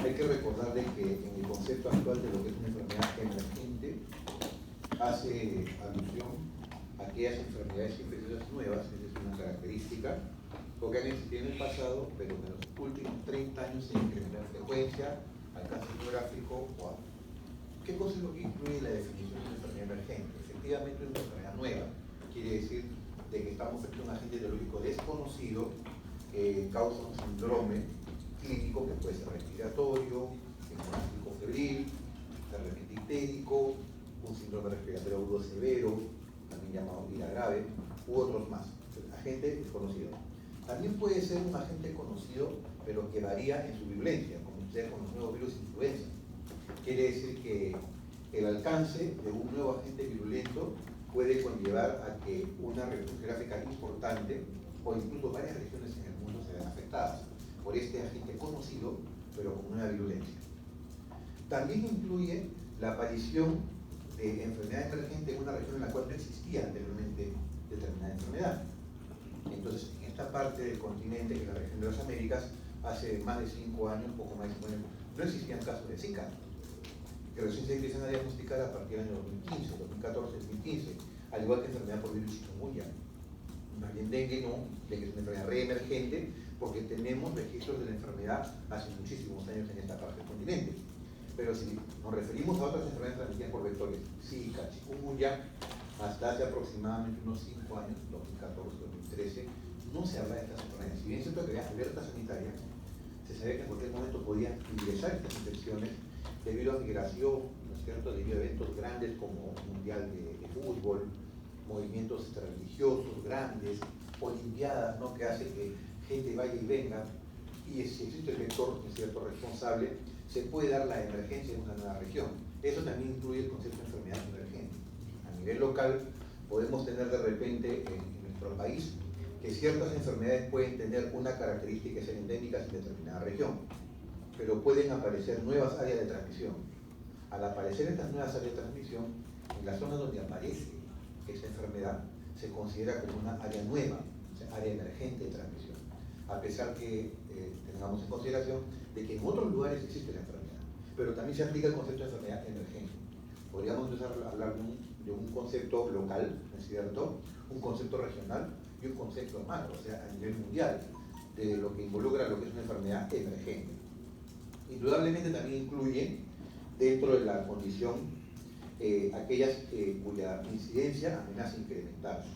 hay que recordarle que en el concepto actual de lo que es una enfermedad emergente hace alusión a aquellas enfermedades infecciosas nuevas, esa es una característica, porque han existido en el pasado, pero en los últimos 30 años se incrementó en frecuencia, alcance geográfico o algo. ¿Qué cosa es lo que incluye la definición de una enfermedad emergente? Efectivamente, una enfermedad nueva. Quiere decir de que estamos frente a un agente etiológico desconocido que causa un síndrome clínico que puede ser respiratorio, hemorrágico febril, de repente ictérico, un síndrome respiratorio agudo severo, también llamado ira grave, u otros más. Agente desconocido. También puede ser un agente conocido, pero que varía en su virulencia, como sucede con los nuevos virus influenza. Quiere decir que el alcance de un nuevo agente virulento puede conllevar a que una región geográfica importante o incluso varias regiones en el mundo se vean afectadas por este agente conocido, pero con una virulencia. También incluye la aparición de enfermedad emergente en una región en la cual no existía anteriormente determinada enfermedad. Entonces, en esta parte del continente, que es la región de las Américas, hace más de 5 años, poco más de 5 años, no existían casos de Zika, que recién se empiezan a diagnosticar a partir del año 2015, 2014, 2015, al igual que enfermedad por virus chikungunya. Más bien dengue no, dengue es una enfermedad reemergente, porque tenemos registros de la enfermedad hace muchísimos años en esta parte del continente. Pero si nos referimos a otras enfermedades transmitidas por vectores, Zika, chikungunya, hasta hace aproximadamente unos 5 años, 2014, 2013, no se hablaba de estas enfermedades. Si bien es cierto que había alerta sanitaria, se sabía que en cualquier momento podían ingresar estas infecciones debido a migración, ¿no es cierto?, debido a eventos grandes como Mundial de Fútbol, movimientos religiosos grandes, olimpiadas, ¿no?, que hace que gente vaya y venga, y si existe el vector, ¿no es cierto?, responsable, se puede dar la emergencia en una nueva región. Eso también incluye el concepto de enfermedad emergente. A nivel local, podemos tener de repente en nuestro país que ciertas enfermedades pueden tener una característica y ser endémicas en determinada región, pero pueden aparecer nuevas áreas de transmisión. Al aparecer estas nuevas áreas de transmisión, en la zona donde aparece esa enfermedad, se considera como una área nueva, o sea, área emergente de transmisión, a pesar que tengamos en consideración de que en otros lugares existe la enfermedad, pero también se aplica el concepto de enfermedad emergente. Podríamos empezar a hablar de un concepto local, ¿no es cierto?, un concepto regional y un concepto macro, o sea, a nivel mundial, de lo que involucra lo que es una enfermedad emergente. Indudablemente también incluye dentro de la condición aquellas cuya incidencia amenaza incrementarse.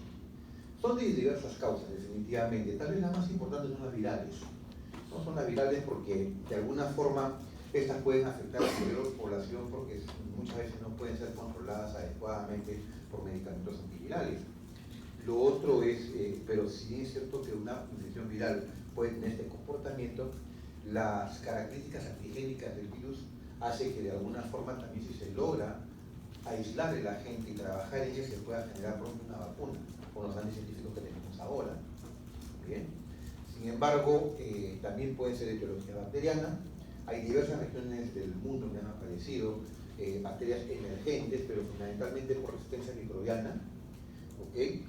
Son de diversas causas, definitivamente. Tal vez las más importantes son las virales. No son las virales porque de alguna forma estas pueden afectar a la mayor población porque muchas veces no pueden ser controladas adecuadamente por medicamentos antivirales. Lo otro es, pero sí es cierto que una infección viral puede tener este comportamiento, las características antigénicas del virus hace que de alguna forma también, si se logra aislar el agente y trabajar en ella, se pueda generar pronto una vacuna con los avances científicos que tenemos ahora. Bien. Sin embargo, también puede ser etiología bacteriana. Hay diversas regiones del mundo donde han aparecido bacterias emergentes, pero fundamentalmente por resistencia microbiana. ¿Okay?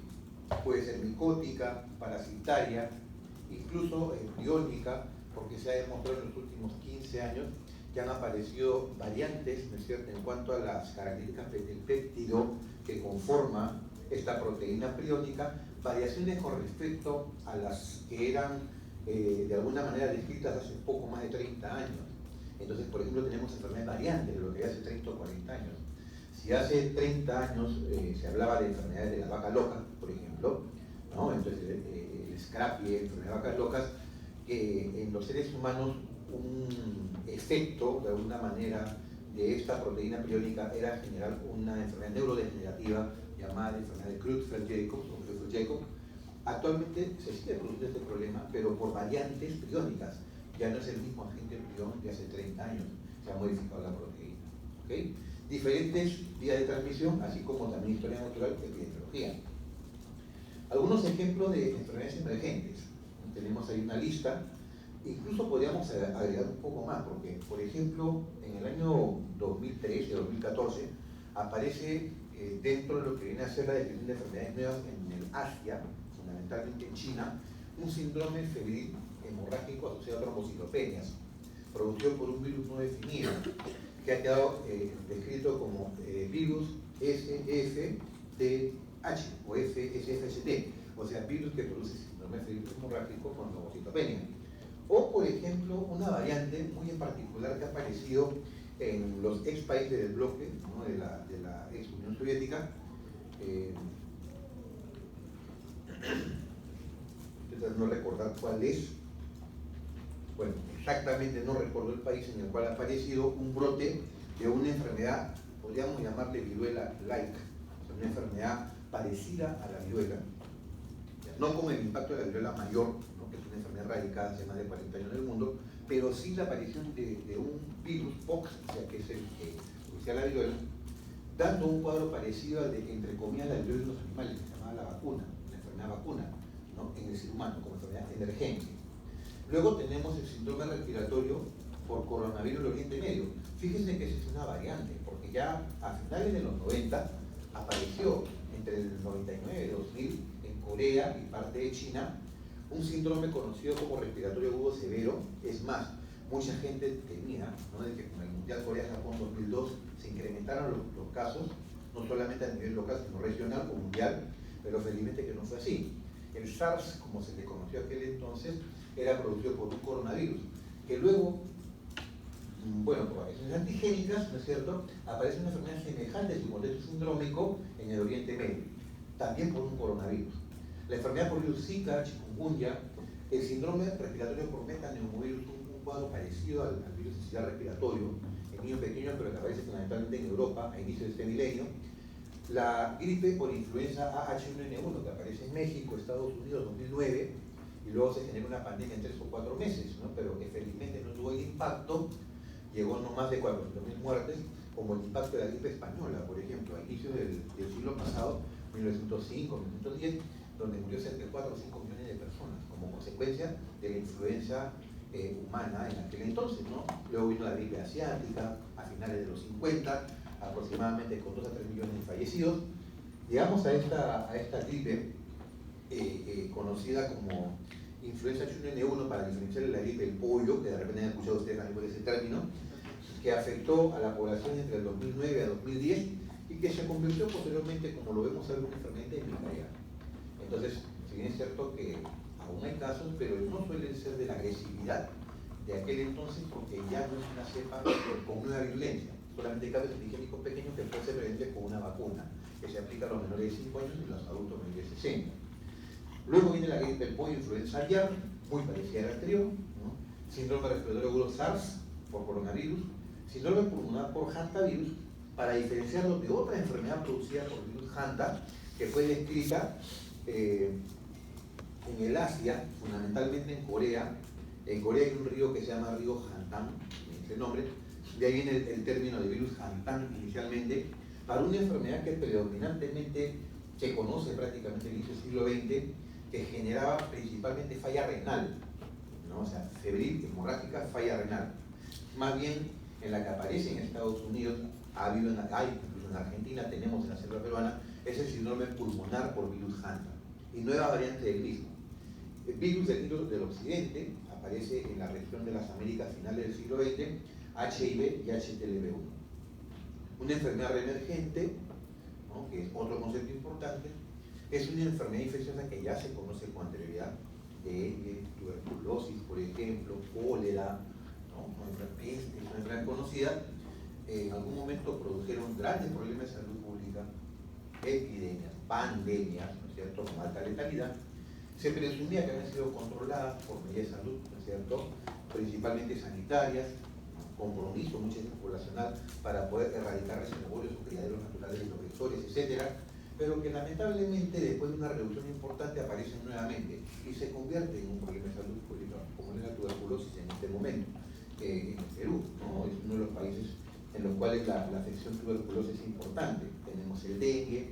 Puede ser micótica, parasitaria, incluso biónica, porque se ha demostrado en los últimos 15 años que han aparecido variantes, ¿no es cierto?, en cuanto a las características del péptido que conforma esta proteína priónica, variaciones con respecto a las que eran de alguna manera descritas hace poco más de 30 años. Entonces, por ejemplo, tenemos enfermedades variantes de lo que hace 30 o 40 años. Si hace 30 años se hablaba de enfermedades de la vaca loca, por ejemplo, ¿no?, entonces el Scrapie, enfermedad de vacas locas, que en los seres humanos un efecto, de alguna manera, de esta proteína priónica era generar una enfermedad neurodegenerativa llamada enfermedad de Creutzfeldt-Jakob o Creutzfeldt-Jakob. Actualmente se sigue produciendo este problema, pero por variantes priónicas. Ya no es el mismo agente prión de hace 30 años, se ha modificado la proteína. ¿Okay? Diferentes vías de transmisión, así como también historia natural y epidemiología. Algunos ejemplos de enfermedades emergentes. Tenemos ahí una lista. Incluso podríamos agregar un poco más, porque, por ejemplo, en el año 2013, 2014, aparece dentro de lo que viene a ser la definición de enfermedades nuevas en el Asia, fundamentalmente en China, un síndrome febril hemorrágico asociado a trombocitopenias. producido por un virus no definido, que ha quedado descrito como virus SFTH o SFHT, o sea, virus que produce síndrome febril hemorrágico con trombocitopenia. O, por ejemplo, una variante muy en particular que ha aparecido en los ex países del bloque, ¿no? de la ex Unión Soviética, no recordar cuál es, bueno, exactamente no recuerdo el país en el cual ha aparecido un brote de una enfermedad, podríamos llamarle viruela like, o sea, una enfermedad parecida a la viruela, no con el impacto de la viruela mayor, ¿no? Que es una enfermedad radicada hace más de 40 años en el mundo, pero sí la aparición de un virus pox, o sea, que es el que produce la viruela, dando un cuadro parecido al de, entre comillas, la viruela en los animales, que se llamaba la vacuna, la enfermedad vacuna, ¿no? En el ser humano, como enfermedad emergente. Luego tenemos el síndrome respiratorio por coronavirus del Oriente Medio. Fíjense que esa es una variante, porque ya a finales de los 90 apareció entre el 99 y 2000 en Corea y parte de China un síndrome conocido como respiratorio agudo severo. Es más, mucha gente temía, ¿no?, de que con el Mundial Corea-Japón 2002 se incrementaron los casos, no solamente a nivel local, sino regional o mundial, pero felizmente que no fue así. El SARS, como se le conoció aquel entonces, era producido por un coronavirus, que luego, bueno, por variaciones antigénicas, ¿no es cierto?, aparece una enfermedad semejante a su contexto sindrómico en el Oriente Medio, también por un coronavirus. La enfermedad por virus Zika, chikungunya, el síndrome respiratorio por metaneumovirus, un cuadro parecido al virus sistémico respiratorio, en niños pequeños, pero que aparece fundamentalmente en Europa a inicios de este milenio. La gripe por influenza H1N1, que aparece en México, Estados Unidos, 2009, y luego se genera una pandemia en 3 o 4 meses, ¿no?, pero que felizmente no tuvo el impacto, llegó no más de 400.000 muertes, como el impacto de la gripe española, por ejemplo, a inicios del siglo pasado, 1905, 1910, donde murió cerca de 4 o 5 millones de personas, como consecuencia de la influenza humana en aquel entonces, ¿no? Luego vino la gripe asiática, a finales de los 50, aproximadamente con 2 a 3 millones de fallecidos. Llegamos a esta gripe conocida como influenza H1N1, para diferenciar de la gripe del pollo, que de repente han escuchado ustedes también por ese término, que afectó a la población entre el 2009 a 2010 y que se convirtió posteriormente, como lo vemos, en una enfermedad endémica ya. Entonces, si bien es cierto que aún hay casos, pero no suelen ser de la agresividad de aquel entonces, porque ya no es una cepa con nueva virulencia. Solamente hay casos antigénicos pequeños que pueden ser prevenibles con una vacuna, que se aplica a los menores de 5 años y a los adultos menores de 60. Luego viene la gripe del pollo, influenza aviar, muy parecida a la anterior, ¿no? Síndrome respiratorio agudo SARS por coronavirus, síndrome pulmonar por hantavirus, para diferenciarlo de otra enfermedad producida por el virus Hanta, que fue descrita en el Asia, fundamentalmente en Corea. En Corea hay un río que se llama río Hantan, ese nombre, de ahí viene el término de virus Hantan inicialmente, para una enfermedad que predominantemente se conoce prácticamente en el inicio del siglo XX, que generaba principalmente falla renal, ¿no? O sea, febril, hemorrágica, falla renal. Más bien, en la que aparece en Estados Unidos, hay incluso en Argentina, tenemos en la selva peruana, es el síndrome pulmonar por virus Hanta, y nueva variante del mismo. El virus del occidente aparece en la región de las Américas finales del siglo XX, HIV y HTLV1. Una enfermedad reemergente, ¿no?, que es otro concepto importante, es una enfermedad infecciosa que ya se conoce con anterioridad, dengue, tuberculosis, por ejemplo, cólera, ¿no?, peste, es una enfermedad conocida. En algún momento produjeron grandes problemas de salud pública, epidemias, pandemias, ¿no es cierto?, con alta letalidad. Se presumía que habían sido controladas por medidas de salud, ¿no es cierto?, principalmente sanitarias, compromiso muchas veces poblacional para poder erradicar reservorios o criaderos naturales de los vectores, etc., pero que lamentablemente después de una reducción importante aparecen nuevamente y se convierte en un problema de salud pública, como es la tuberculosis en este momento. En el Perú, ¿no?, es uno de los países en los cuales la afección tuberculosis es importante. Tenemos el dengue,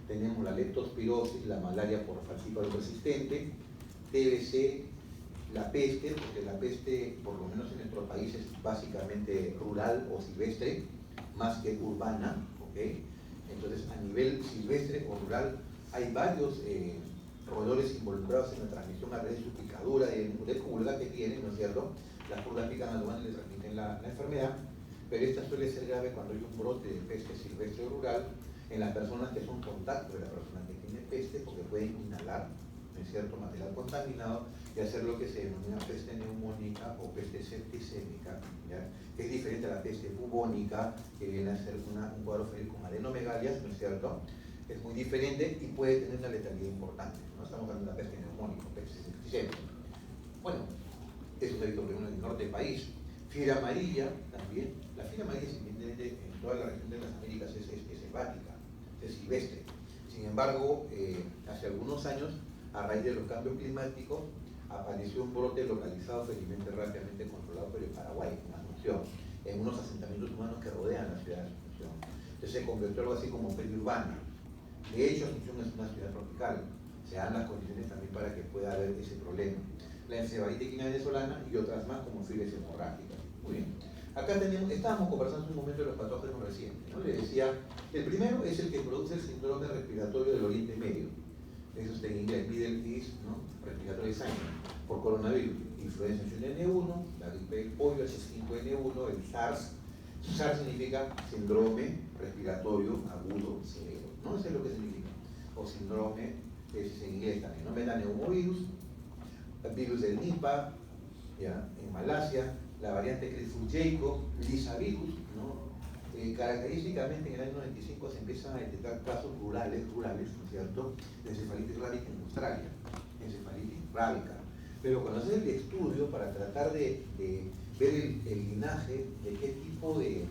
tenemos la leptospirosis, la malaria por falciparum persistente, TBC, la peste, porque la peste, por lo menos en nuestro país, es básicamente rural o silvestre, más que urbana, ¿ok? Entonces, a nivel silvestre o rural, hay varios roedores involucrados en la transmisión a través de su picadura, de pulga que tienen, ¿no es cierto? las pulgas pican al humano y le transmiten la enfermedad, pero esta suele ser grave cuando hay un brote de peste silvestre rural en las personas que son contacto de la persona que tiene peste, porque pueden inhalar, ¿no es cierto?, material contaminado y hacer lo que se denomina peste neumónica o peste septicémica, ¿ya?, que es diferente a la peste bubónica, que viene a ser un cuadro febril con adenomegalias, ¿no es cierto?, es muy diferente y puede tener una letalidad importante, ¿no? Estamos hablando de la peste neumónica, peste septicémica. Bueno, es un delito común en el norte del país. Fiebre amarilla también. La fiebre amarilla, evidentemente, en toda la región de las Américas es selvática, es silvestre. Sin embargo, hace algunos años, a raíz de los cambios climáticos, apareció un brote localizado felizmente rápidamente controlado por el Paraguay, en Asunción, en unos asentamientos humanos que rodean la ciudad de Asunción. Entonces se convirtió algo así como periurbana. De hecho, Asunción es una ciudad tropical. Se dan las condiciones también para que pueda haber ese problema. La encefalitis equina venezolana y otras más como fiebres hemorrágicas. Muy bien. Acá estábamos conversando un momento de los patógenos recientes, ¿no? Le decía, el primero es el que produce el síndrome respiratorio del Oriente Medio. Eso está en inglés, Middle East, ¿no?, Respiratory Syndrome, por coronavirus, influenza H1N1, la gripe del pollo, H5N1, el SARS. SARS significa síndrome respiratorio agudo severo, ¿no? Eso es lo que significa. O síndrome, es en inglés también, ¿no? Metaneumovirus, el virus del Nipah, ¿ya?, en Malasia, la variante Creutzfeldt-Jakob, Lissa virus, ¿no? Característicamente en el año 95 se empiezan a detectar casos rurales, ¿no es cierto?, de encefalitis rábica en Australia, encefalitis rábica. Pero cuando haces el estudio para tratar de ver el linaje de qué tipo de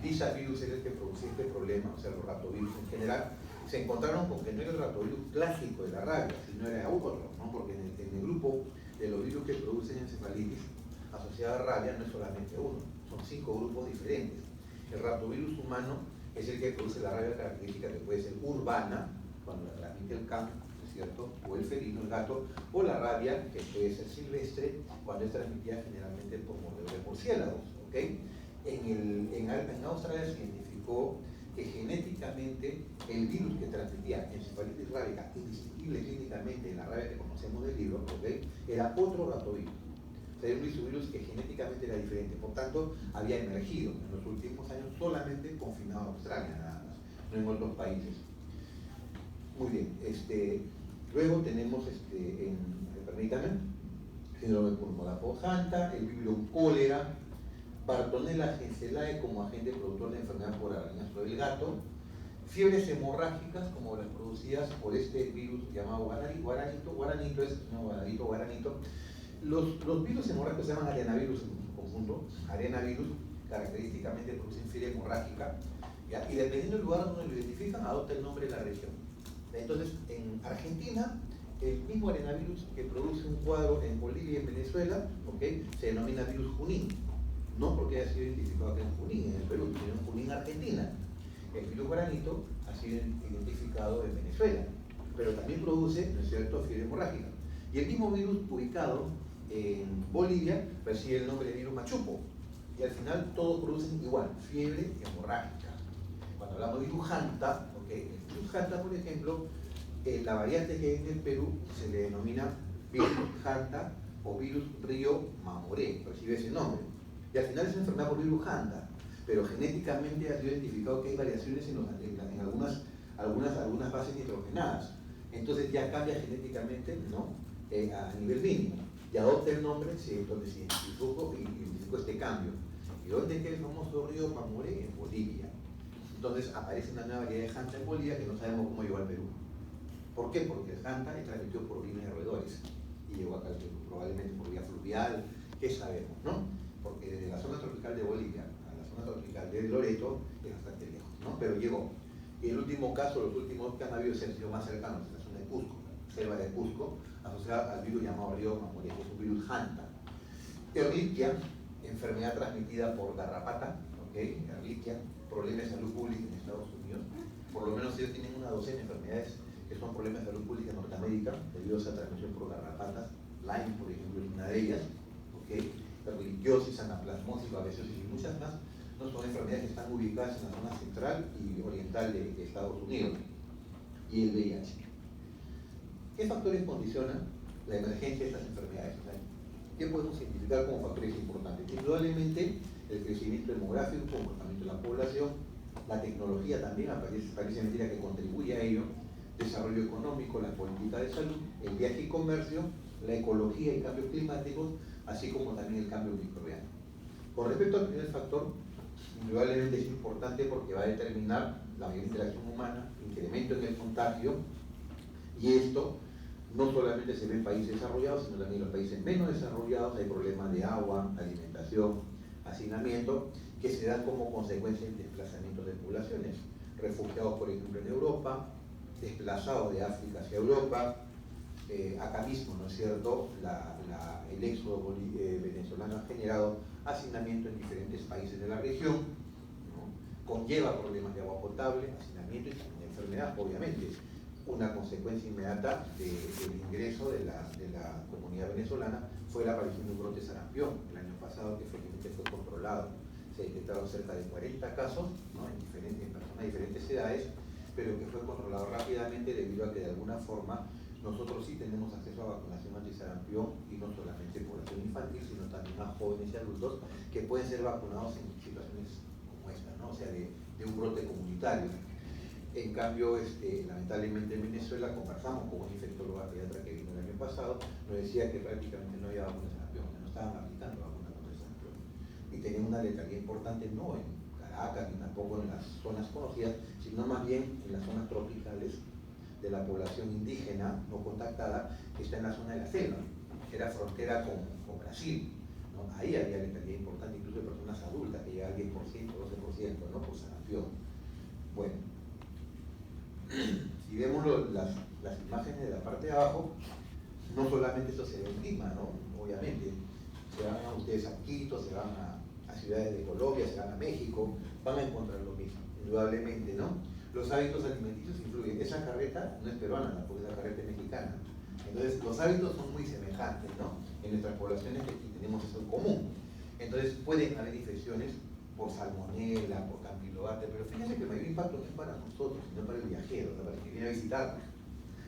Lissa virus era el que producía este problema, o sea, los ratovirus en general, se encontraron con que no era el ratovirus clásico de la rabia, sino era otro, ¿no? Porque en el grupo de los virus que producen encefalitis asociada a rabia no es solamente uno, son 5 grupos diferentes. El ratovirus humano es el que produce la rabia característica, que puede ser urbana, cuando la transmite el can, ¿no es cierto?, o el felino, el gato, o la rabia, que puede ser silvestre, cuando es transmitida generalmente por mordedores de murciélagos, ¿ok? En Australia se identificó que genéticamente el virus que transmitía encefalitis rábica, indistinguible clínicamente en la rabia que conocemos del libro, ¿okay?, era otro ratovirus. O sea, era un virus que genéticamente era diferente, por tanto había emergido en los últimos años solamente confinado a Australia nada más, no en otros países. Muy bien, luego tenemos, permítame, síndrome pulmonar por Hanta, el virus cólera, Bartonella genselae como agente productor de enfermedad por arañazo del gato, fiebres hemorrágicas como las producidas por este virus llamado guaranito. Los virus hemorrágicos se llaman arenavirus en conjunto, arenavirus, característicamente producen fiebre hemorrágica, ¿ya?, y dependiendo del lugar donde lo identifican, adopta el nombre de la región. Entonces, en Argentina, el mismo arenavirus que produce un cuadro en Bolivia y en Venezuela, ¿okay?, se denomina virus Junín. No porque haya sido identificado aquí en Junín, en el Perú, sino en Junín, Argentina. El virus guaranito ha sido identificado en Venezuela, pero también produce, ¿no es cierto?, fiebre hemorrágica. Y el mismo virus ubicado en Bolivia recibe el nombre de virus machupo. Y al final todos producen igual, fiebre hemorrágica. Cuando hablamos de virus Hanta, ¿okay?, el virus Hanta, por ejemplo, la variante que hay en el Perú se le denomina virus Hanta o virus Río Mamoré, recibe ese nombre. Y al final es una enfermedad por virus Hanta, pero genéticamente ha sido identificado que hay variaciones en algunas bases nitrogenadas. Entonces ya cambia genéticamente, ¿no?, a nivel mínimo. Y adopta el nombre donde se identificó este cambio. ¿Y dónde queda el famoso río Mamoré? En Bolivia. Entonces aparece una nueva variedad de Hanta en Bolivia que no sabemos cómo llegó al Perú. ¿Por qué? Porque el Hanta es transmitido por orina de roedores y llegó acá al Perú, probablemente por vía fluvial, ¿qué sabemos, no? Porque desde la zona tropical de Bolivia a la zona tropical de Loreto es bastante lejos, ¿no? Pero llegó. Y el último caso, los últimos que han habido han sido más cercanos, en la zona de Cusco, selva de Cusco, asociada al virus llamado río Mamoré, que es un virus Hanta. Ehrlichia, enfermedad transmitida por garrapata, ¿ok? Ehrlichia, problema de salud pública en Estados Unidos. Por lo menos ellos tienen una docena de enfermedades que son problemas de salud pública en Norteamérica, debido a esa transmisión por garrapatas. Lyme, por ejemplo, es una de ellas, ¿ok? Ehrlichiosis, anaplasmosis, babesiosis y muchas más, no son enfermedades que están ubicadas en la zona central y oriental de Estados Unidos. Y el VIH. ¿Qué factores condicionan la emergencia de estas enfermedades? O sea, ¿Qué podemos identificar como factores importantes? Indudablemente el crecimiento demográfico, el comportamiento de la población, la tecnología también parece mentira que contribuye a ello, desarrollo económico, la política de salud, el viaje y comercio, la ecología y cambios climáticos, así como también el cambio microbiano. Con respecto al primer factor, indudablemente es importante porque va a determinar la mayor interacción humana, incremento en el contagio, y esto no solamente se ve en países desarrollados, sino también en los países menos desarrollados. Hay problemas de agua, alimentación, hacinamiento, que se dan como consecuencia del desplazamiento de poblaciones. Refugiados, por ejemplo, en Europa, desplazados de África hacia Europa, acá mismo, ¿no es cierto?, el éxodo venezolano ha generado hacinamiento en diferentes países de la región, ¿no? Conlleva problemas de agua potable, hacinamiento y también enfermedad, obviamente. Una consecuencia inmediata del ingreso de la comunidad venezolana fue la aparición de un brote de sarampión el año pasado, que felizmente fue controlado. Se detectaron cerca de 40 casos, ¿no?, en personas de diferentes edades, pero que fue controlado rápidamente debido a que de alguna forma nosotros sí tenemos acceso a vacunación antisarampión, y no solamente población infantil, sino también a jóvenes y adultos que pueden ser vacunados en situaciones como esta, ¿no?, o sea, de un brote comunitario. En cambio, lamentablemente en Venezuela conversamos con un infectólogo pediatra que vino el año pasado, nos decía que prácticamente no había vacunas de sarampión, que no estaban aplicando vacunas contra el sarampión. Y tenían una letalidad importante no en Caracas ni tampoco en las zonas conocidas, sino más bien en las zonas tropicales de la población indígena no contactada, que está en la zona de la selva, que era frontera con Brasil, ¿no? Ahí había letalidad importante, incluso de personas adultas, que llega al 10%, 12%, ¿no?, por sarampión. Bueno, si vemos las imágenes de la parte de abajo, no solamente eso se ve en Lima, ¿no?, obviamente, se van a ustedes a Quito, se van a ciudades de Colombia, se van a México, van a encontrar lo mismo, indudablemente, ¿no? Los hábitos alimenticios influyen. Esa carreta no es peruana, porque esa carreta es mexicana. Entonces, los hábitos son muy semejantes, ¿no?, en nuestras poblaciones, y tenemos eso en común. Entonces, pueden haber infecciones por salmonela, por campylobacter, pero fíjense que el mayor impacto no es para nosotros, sino para el viajero, ¿no?, para el que viene a visitarnos.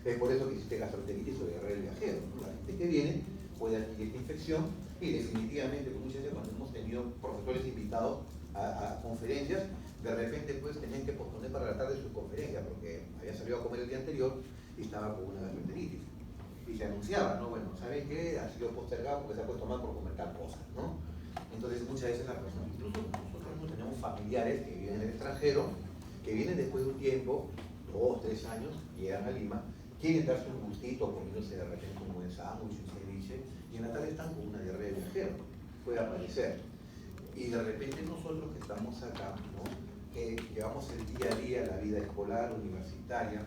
Es por eso que existe gastroenteritis o diarrea del viajero, ¿no? La gente que viene puede adquirir esta infección, y definitivamente, pues, muchas veces cuando hemos tenido profesores invitados a conferencias, de repente pues tenían que posponer para la tarde su conferencia porque había salido a comer el día anterior y estaba con una gastroenteritis. Y se anunciaba, ¿no? Bueno, ¿saben qué? Ha sido postergado porque se ha puesto mal por comer tal cosa, ¿no? Entonces muchas veces las personas, incluso nosotros tenemos familiares que viven en el extranjero, que vienen después de un tiempo, 2, 3 años, llegan a Lima, quieren darse un gustito comiéndose de repente un buen sándwich, un ceviche, y en la tarde están con una diarrea de viajero, puede aparecer. Y de repente nosotros que estamos acá, ¿no?, que llevamos el día a día, la vida escolar, universitaria,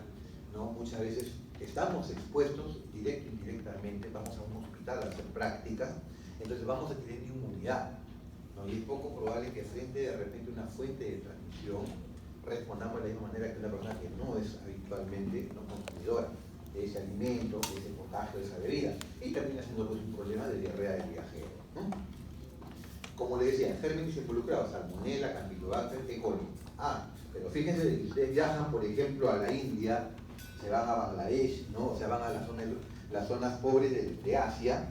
¿no?, muchas veces estamos expuestos directo e indirectamente, vamos a un hospital a hacer prácticas, entonces vamos a tener inmunidad, ¿no?, y es poco probable que frente de repente una fuente de transmisión respondamos de la misma manera que una persona que no es habitualmente no consumidora de ese alimento, de ese potaje, de esa bebida, y termina siendo pues un problema de diarrea del viajero, ¿no? Como le decía, gérmenes involucrados, salmonella, campylobacter, E. coli. Pero fíjense que ustedes viajan, por ejemplo, a la India, se van a Bangladesh, ¿no?, o sea, van a las zonas pobres de Asia,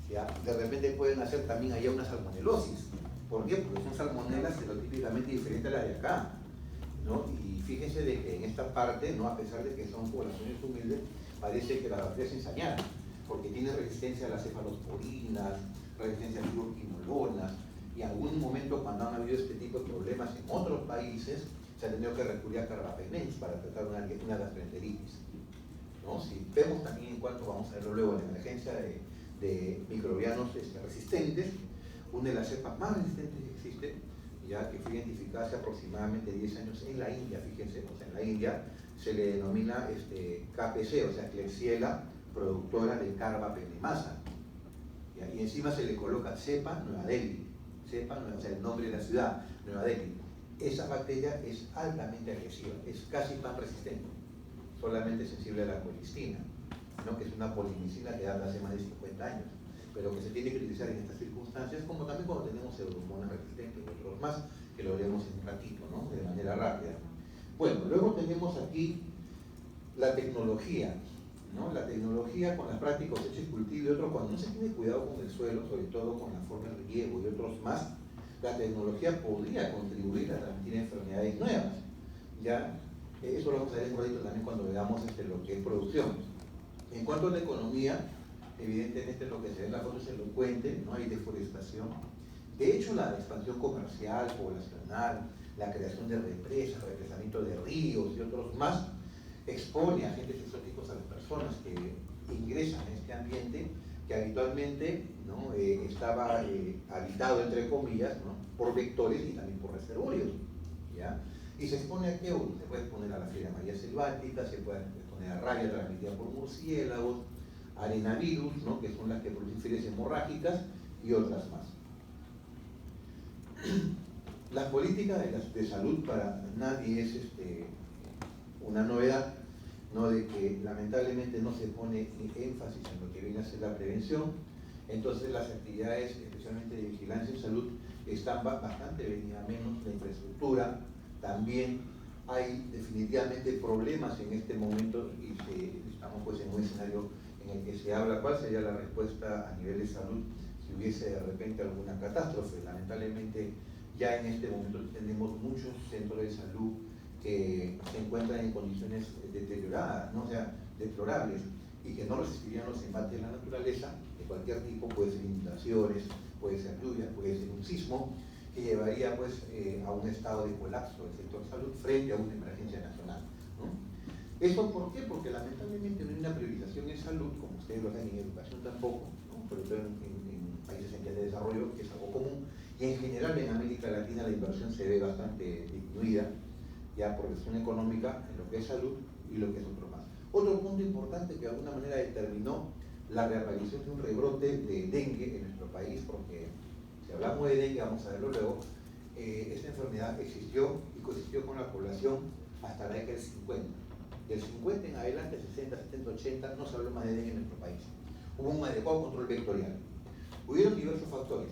¿ya?, de repente pueden hacer también allá una salmonelosis. ¿Por qué? Porque son salmonelas fenotípicamente diferentes a las de acá, ¿no? Y fíjense de que en esta parte, ¿no?, a pesar de que son poblaciones humildes, parece que las bacterias se ensañaron, porque tienen resistencia a las cefalosporinas, resistencia a fluoroquinolonas, y en algún momento cuando han habido este tipo de problemas en otros países, se ha tenido que recurrir a carbapenems para tratar una gastroenteritis, ¿no? Si vemos también en cuanto, vamos a verlo luego, la emergencia de microbianos resistentes, una de las cepas más resistentes que existe, ya que fue identificada hace aproximadamente 10 años en la India, fíjense, o sea, en la India se le denomina KPC, o sea, Klebsiella productora de carbapenemasa, y encima se le coloca cepa Nueva Delhi, o sea, el nombre de la ciudad, Nueva Delhi. Esa bacteria es altamente agresiva, es casi pan resistente, solamente sensible a la colistina, ¿no?, que es una polimicina que data hace más de 50 años, pero que se tiene que utilizar en estas circunstancias, como también cuando tenemos pseudomonas resistentes y otros más, que lo veremos en un ratito, ¿no?, de manera rápida. Bueno, luego tenemos aquí la tecnología. ¿no? La tecnología con las prácticas cosecha y cultivo y otros, cuando no se tiene cuidado con el suelo, sobre todo con la forma de riego y otros más, la tecnología podría contribuir a transmitir enfermedades nuevas. ¿Ya? Eso lo vamos a ver un ratito también cuando veamos lo que es producción. En cuanto a la economía, evidentemente lo que se ve en la foto es elocuente, no hay deforestación. De hecho, la expansión comercial, poblacional, la creación de represas, el represamiento de ríos y otros más, expone a agentes exóticos a las personas que ingresan en este ambiente que habitualmente, ¿no? Estaba habitado, entre comillas, ¿no? Por vectores y también por reservorios, ¿ya? Y se expone a qué uno, se puede exponer a la fiebre amarilla selvática, se puede exponer a rabia transmitida por murciélagos, arenavirus, ¿no? Que son las que producen fiebres hemorrágicas y otras más. Las políticas de salud para nadie es una novedad, ¿no? De que lamentablemente no se pone énfasis en lo que viene a ser la prevención. Entonces las actividades, especialmente de vigilancia en salud, están bastante venidas menos. La infraestructura también, hay definitivamente problemas en este momento y estamos pues en un escenario en el que se habla cuál sería la respuesta a nivel de salud si hubiese de repente alguna catástrofe. Lamentablemente ya en este momento tenemos muchos centros de salud que se encuentran en condiciones deterioradas, ¿no? O sea, deplorables, y que no resistirían los embates de la naturaleza de cualquier tipo. Puede ser inundaciones, puede ser lluvias, puede ser un sismo, que llevaría pues a un estado de colapso del sector salud frente a una emergencia nacional, ¿no? ¿Eso por qué? Porque lamentablemente no hay una priorización en salud, como ustedes lo hacen en educación tampoco, ¿no? Sobre todo en países en vías de desarrollo, que es algo común, y en general en América Latina la inversión se ve bastante disminuida, ya por cuestión económica, en lo que es salud y lo que es otro más. Otro punto importante que de alguna manera determinó la reaparición de un rebrote de dengue en nuestro país, porque si hablamos de dengue, vamos a verlo luego, esta enfermedad existió y coexistió con la población hasta la década del 50. Del 50 en adelante, 60, 70, 80, no se habló más de dengue en nuestro país. Hubo un adecuado control vectorial. Hubieron diversos factores: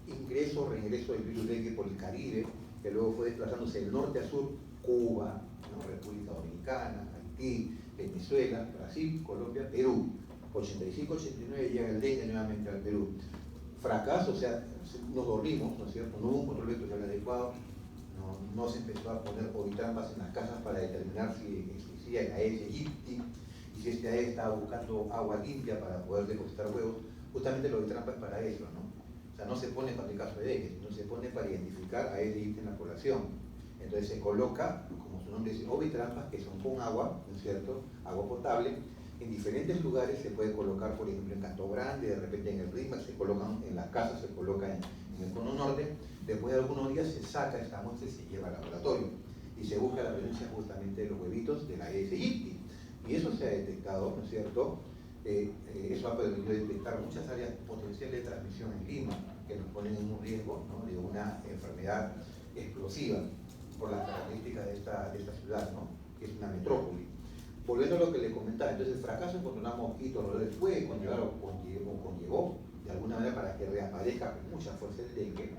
ingreso, regreso del virus dengue por el Caribe, que luego fue desplazándose del norte a sur, Cuba, ¿no? República Dominicana, Haití, Venezuela, Brasil, Colombia, Perú. 85-89 llega el dengue nuevamente al Perú. Fracaso, o sea, nos dormimos, ¿no es cierto? No hubo un control vectorial adecuado, no se empezó a poner ovitrampas en las casas para determinar si existía el Aedes aegypti y si este Aedes estaba buscando agua limpia para poder depositar huevos. Justamente el ovitrampa es para eso, ¿no? O sea, no se pone para el caso de dengue, sino se pone para identificar a Aedes aegypti en la población. Entonces se coloca, como su nombre dice, ovitrampas, que son con agua, ¿no es cierto? Agua potable. En diferentes lugares se puede colocar, por ejemplo, en Canto Grande, de repente en el RIMAC, se colocan en las casas, se coloca en el cono norte. Después de algunos días se saca esta muestra y se lleva al laboratorio. Y se busca la presencia justamente de los huevitos de la Aedes aegypti. Y eso se ha detectado, ¿no es cierto? Eso ha permitido detectar muchas áreas potenciales de transmisión en Lima, que nos ponen en un riesgo, ¿no? De una enfermedad explosiva por las características de esta ciudad, ¿no? Que es una metrópoli. Volviendo a lo que le comentaba, entonces el fracaso en controlar mosquitos, roedores, puede conllevó de alguna manera para que reaparezca con mucha fuerza el dengue,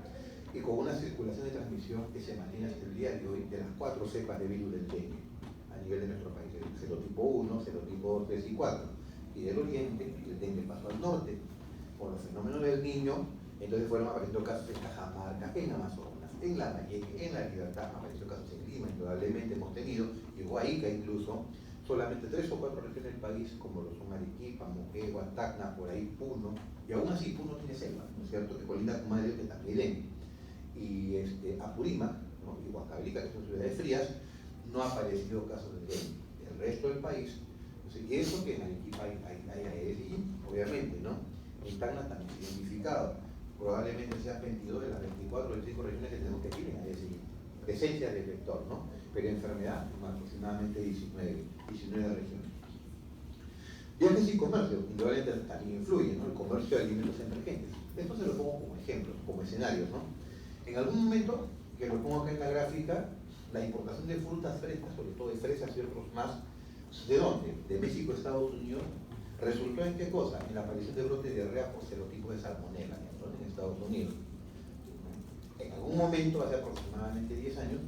y con una circulación de transmisión que se mantiene hasta el día de hoy de las 4 cepas de virus del dengue a nivel de nuestro país: el serotipo 1, serotipo 2, 3 y 4. Y del oriente, el dengue pasó al norte. Por los fenómenos del Niño, entonces fueron apareciendo casos en Cajamarca, en Amazonas, en Lambayeque, en La Libertad, apareció casos en Lima, indudablemente hemos tenido, y Huayca incluso, solamente 3 o 4 regiones del país, como lo son Arequipa, Moquegua, Tacna, por ahí Puno, y aún así Puno tiene selva, ¿no es cierto?, que colinda con Madrid, que también dengue. Y Apurímac, ¿no? Y Huancavelica, que son ciudades frías, no ha aparecido casos de dengue. El resto del país, y eso que en Arequipa hay Aedes aegypti, obviamente, ¿no? En Tacna también se ha identificado. Probablemente sean 22 de las 24 o 25 regiones que tenemos que tienen Aedes aegypti. Presencia del vector, ¿no? Pero enfermedad, aproximadamente 19 regiones. Viajes y comercio, indudablemente también influyen, ¿no? El comercio de alimentos emergentes. Esto se lo pongo como ejemplo, como escenarios, ¿no? En algún momento, que lo pongo acá en la gráfica, la importación de frutas frescas, sobre todo de fresas y otros más, ¿de dónde? De México a Estados Unidos, resultó en qué cosa? En la aparición de brotes de diarrea por serotipos de salmonela, ¿no? En Estados Unidos. En algún momento, hace aproximadamente 10 años,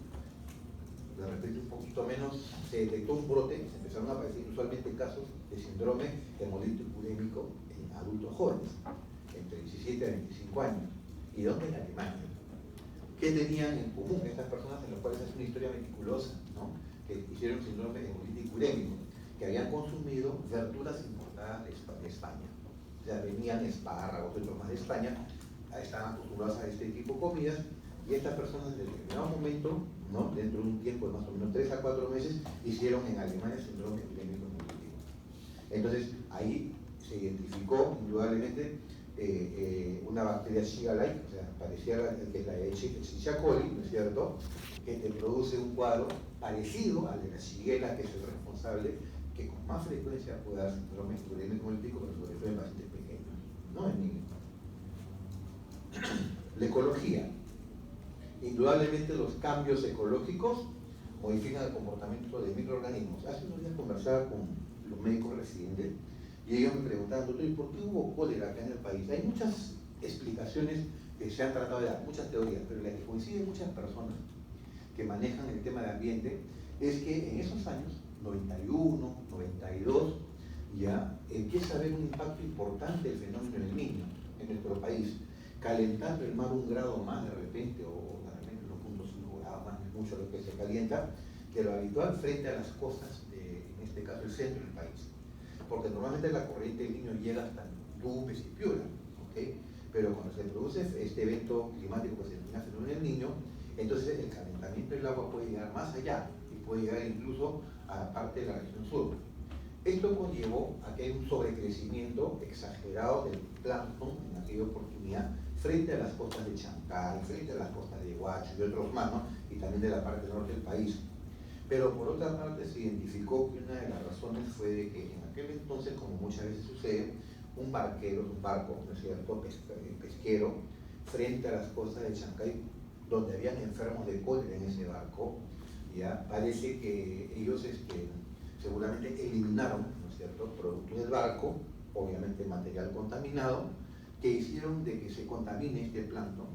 de repente un poquito menos, se detectó un brote, se empezaron a aparecer usualmente casos de síndrome hemolítico urémico en adultos jóvenes, entre 17 a 25 años. ¿Y dónde? En Alemania. ¿Qué tenían en común estas personas, en las cuales es una historia meticulosa, ¿no? Que hicieron síndrome hemolítico urémico? Que habían consumido verduras importadas de España. O sea, venían espárragos y otros más de España, estaban acostumbrados a este tipo de comidas, y estas personas en determinado momento, ¿no? Dentro de un tiempo de más o menos 3 a 4 meses, hicieron en Alemania síndrome urémico hemolítico. Entonces, ahí se identificó indudablemente una bacteria Shiga-like, o sea, parecía que es la Escherichia coli, ¿no es cierto?, que te produce un cuadro parecido al de la Shigella, que es el responsable, que con más frecuencia puede dar síndrome urémico hemolítico, pero sobre todo en pacientes pequeños, no en niños. La ecología. Indudablemente los cambios ecológicos modifican el comportamiento de microorganismos. Hace unos días conversaba con los médicos residentes y ellos me preguntaban, doctor, ¿y por qué hubo cólera acá en el país? Hay muchas explicaciones que se han tratado de dar, muchas teorías, pero la que coinciden muchas personas que manejan el tema de ambiente es que en esos años, 91, 92, ya empieza a haber un impacto importante del fenómeno del Niño en nuestro país, calentando el mar 1 grado más de repente, o de repente 1.5 grados más, es mucho lo que se calienta, que lo habitual frente a las costas, en este caso el centro del país. Porque normalmente la corriente del Niño llega hasta Tumbes y Piura, ¿okay? Pero cuando se produce este evento climático que se denomina fenómeno del Niño, entonces el calentamiento del agua puede llegar más allá y puede llegar incluso a la parte de la región sur. Esto conllevó a que hay un sobrecrecimiento exagerado del plancton en aquella oportunidad frente a las costas de Chancay, frente a las costas de Huacho y otros más, ¿no? Y también de la parte norte del país. Pero por otra parte se identificó que una de las razones fue de que en aquel entonces, como muchas veces sucede, un barco, ¿no es cierto?, pesquero, frente a las costas de Chancay, donde habían enfermos de cólera en ese barco, ya parece que ellos seguramente eliminaron, ¿no es cierto?, productos del barco, obviamente material contaminado, que hicieron de que se contamine este plancton,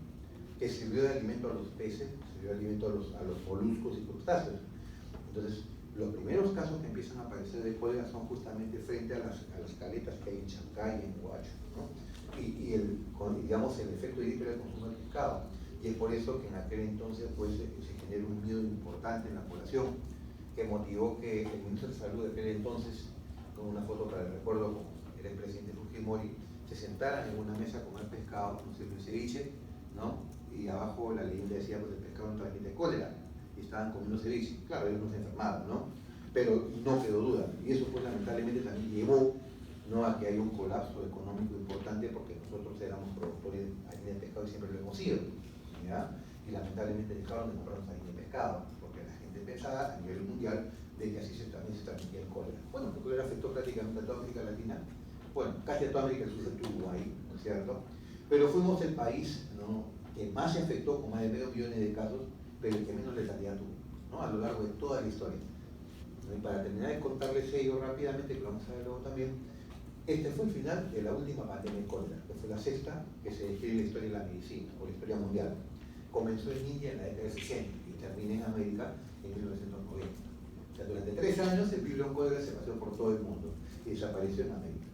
que sirvió de alimento a los peces, sirvió de alimento a los moluscos y crustáceos. Entonces, los primeros casos que empiezan a aparecer de cólera son justamente frente a las caletas que hay en Chancay y en Huacho, ¿no? Y digamos, el efecto directo del consumo de pescado. Y es por eso que en aquel entonces pues, se generó un miedo importante en la población, que motivó que el ministro de Salud de aquel entonces, con una foto para el recuerdo con el expresidente Fujimori, se sentaran en una mesa a comer pescado, no sé, el ceviche, ¿no? Y abajo la leyenda decía, pues el pescado no transmite cólera, y estaban comiendo ceviche. Claro, ellos no se enfermaron, ¿no? Pero no quedó duda, y eso pues lamentablemente también llevó, ¿no?, a que haya un colapso económico importante, porque nosotros éramos productores de pescado y siempre lo hemos sido, ¿ya? Y lamentablemente dejaron de comprarnos harina de pescado, porque la gente pensaba a nivel mundial de que así también se transmitía el cólera. Bueno, el cólera afectó prácticamente a toda América Latina, bueno, casi a toda América del Sur estuvo ahí, ¿no es cierto? Pero fuimos el país, ¿no?, que más se afectó, con más de 500 millones de casos, pero el que menos letalidad tuvo, ¿no?, a lo largo de toda la historia. ¿No? Y para terminar de contarles ello rápidamente, que lo vamos a ver luego también, este fue el final de la última pandemia de cólera, que fue la sexta que se describe en la historia de la medicina, o la historia mundial. Comenzó en India en la década de 60 y termina en América en 1990. O sea, durante 3 años el virus cólera se pasó por todo el mundo y desapareció en América.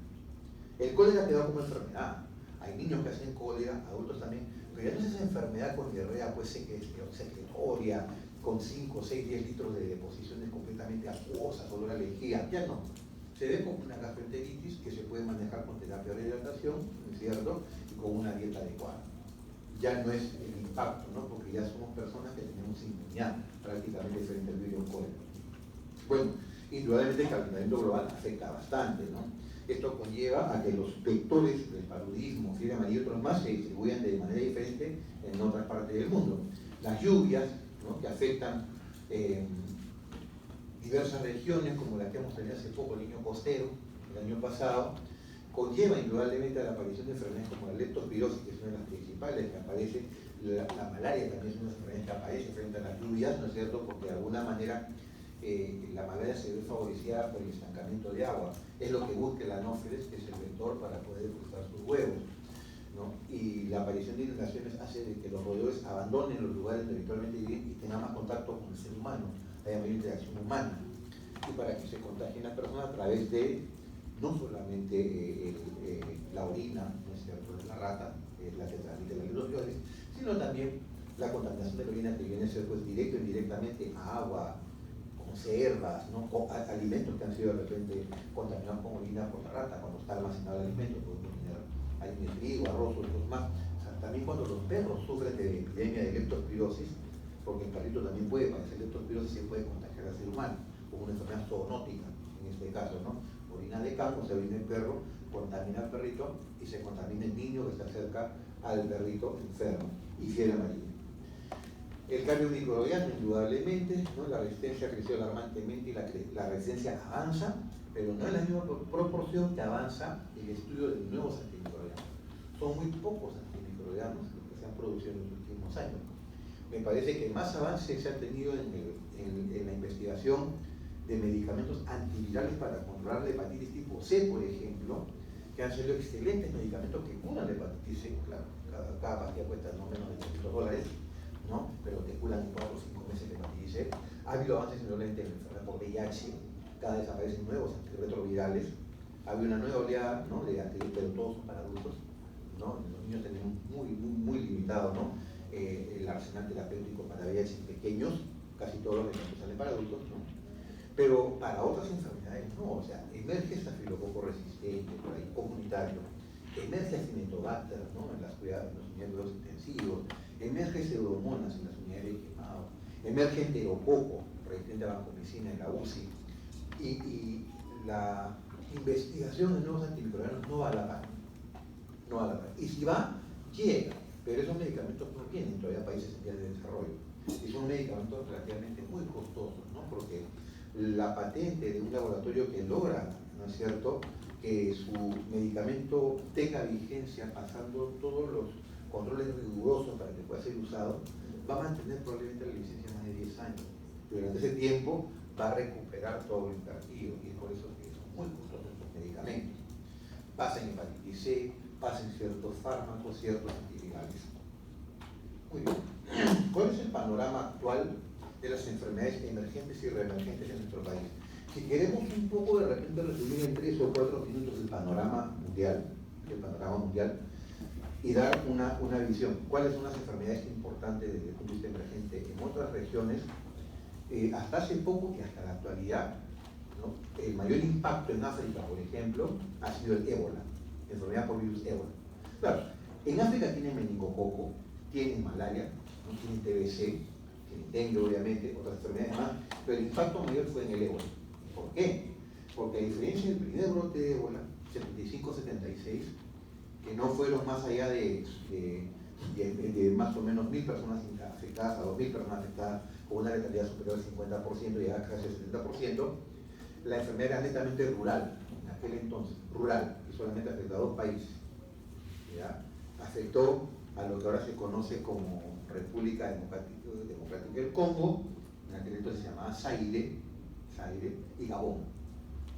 El cólera quedó como enfermedad. Hay niños que hacen cólera, adultos también, pero ya no es esa enfermedad con diarrea pues secretoria, con 5, 6, 10 litros de deposiciones completamente acuosas, olor a lejía, ya no. Se ve como una gastroenteritis que se puede manejar con terapia de hidratación, ¿no es cierto?, y con una dieta adecuada. Ya no es el impacto, ¿no?, porque ya somos personas que tenemos inmunidad prácticamente frente al virus cólera. Bueno, indudablemente el calentamiento global afecta bastante, ¿no? Esto conlleva a que los vectores del paludismo, fiebre amarilla y otros más se distribuyan de manera diferente en otras partes del mundo. Las lluvias, ¿no?, que afectan diversas regiones, como la que hemos tenido hace poco, el Niño costero, el año pasado, conlleva indudablemente a la aparición de enfermedades como la leptospirosis, que es una de las principales que aparece, la malaria también es una enfermedad que aparece frente a las lluvias, ¿no es cierto?, porque de alguna manera la malaria se ve favorecida por el estancamiento de agua. Es lo que busca el anófeles, que es el vector para poder cruzar sus huevos, ¿no? Y la aparición de inundaciones hace de que los roedores abandonen los lugares donde habitualmente viven y tengan más contacto con el ser humano. haya mayor interacción humana, y para que se contagien las personas a través de no solamente la orina, ¿no es cierto?, de la rata, la que transmite las virosiones, sino también la contaminación de la orina que viene a ser pues directo e indirectamente a agua, conservas, ¿no?, alimentos que han sido de repente contaminados con orina por la rata. Cuando está almacenado el alimento podemos tener harina de trigo, arroz, otros más. O sea, también cuando los perros sufren de epidemia de leptospirosis, porque el perrito también puede padecer leptospirosis y puede contagiar al ser humano, como una enfermedad zoonótica en este caso, ¿no? Orina de campo, se orina el perro, contamina al perrito y se contamina el niño que se acerca al perrito enfermo, y fiebre amarilla. El cambio microbiano, indudablemente, ¿no? La resistencia creció alarmantemente y la resistencia avanza, pero no en la misma proporción que avanza el estudio de nuevos antimicrobianos. Son muy pocos antimicrobianos los que se han producido en los últimos años. Me parece que más avance se ha tenido en la investigación de medicamentos antivirales para controlar la hepatitis tipo C, por ejemplo, que han sido excelentes medicamentos que curan la hepatitis C. Claro, cada pastilla cuesta no menos de $300, ¿no? Pero te curan en 4 o 5 meses de hepatitis C. Ha habido avances enormemente en la enfermedad por VIH, cada vez aparecen nuevos antirretrovirales. Ha habido una nueva oleada, ¿no?, de antivirales, pero todos son para adultos, ¿no? Los niños tenemos muy limitado, ¿no?, el arsenal terapéutico para VIH en pequeños, casi todos los medicamentos salen para adultos, ¿no? Pero para otras enfermedades no. O sea, emerge estafilococo resistente por ahí, comunitario, emerge Acinetobacter, ¿no?, en las unidades intensivos, emerge pseudomonas en las unidades de quemado, emerge enterococo resistente a vancomicina en la UCI, y la investigación de nuevos antimicrobianos no va a la par, no va a la par. Y si va, llega, pero esos medicamentos no vienen todavía a países en vías de desarrollo, y son medicamentos relativamente muy costosos, ¿no?, porque la patente de un laboratorio que logra, ¿no es cierto?, que su medicamento tenga vigencia pasando todos los controles rigurosos para que pueda ser usado, va a mantener probablemente la licencia más de 10 años. Durante ese tiempo va a recuperar todo lo invertido, y es por eso que son muy costosos estos medicamentos. Pasa en hepatitis C, pasa en ciertos fármacos, ciertos antivirales. Muy bien. ¿Cuál es el panorama actual de las enfermedades emergentes y reemergentes en nuestro país? Si queremos un poco de repente resumir en 3 o 4 minutos el panorama mundial, y dar una visión. ¿Cuáles son las enfermedades importantes desde el punto de vista emergente en otras regiones? Hasta hace poco y hasta la actualidad, ¿no?, el mayor impacto en África, por ejemplo, ha sido el ébola, enfermedad por virus ébola. Claro, en África tienen meningococo, tienen malaria, ¿no?, tienen TBC, tienen dengue, obviamente, otras enfermedades más, pero el impacto mayor fue en el ébola. ¿Por qué? Porque a diferencia del primer brote de ébola, 75-76, que no fueron más allá de más o menos 1000 personas afectadas a 2000 personas afectadas con una letalidad superior al 50% y a casi al 70%, la enfermedad era netamente rural, en aquel entonces, rural, y solamente afectó a 2 países. ¿Ya? Afectó a lo que ahora se conoce como República Democrática del Congo, en aquel entonces se llamaba Zaire, y Gabón.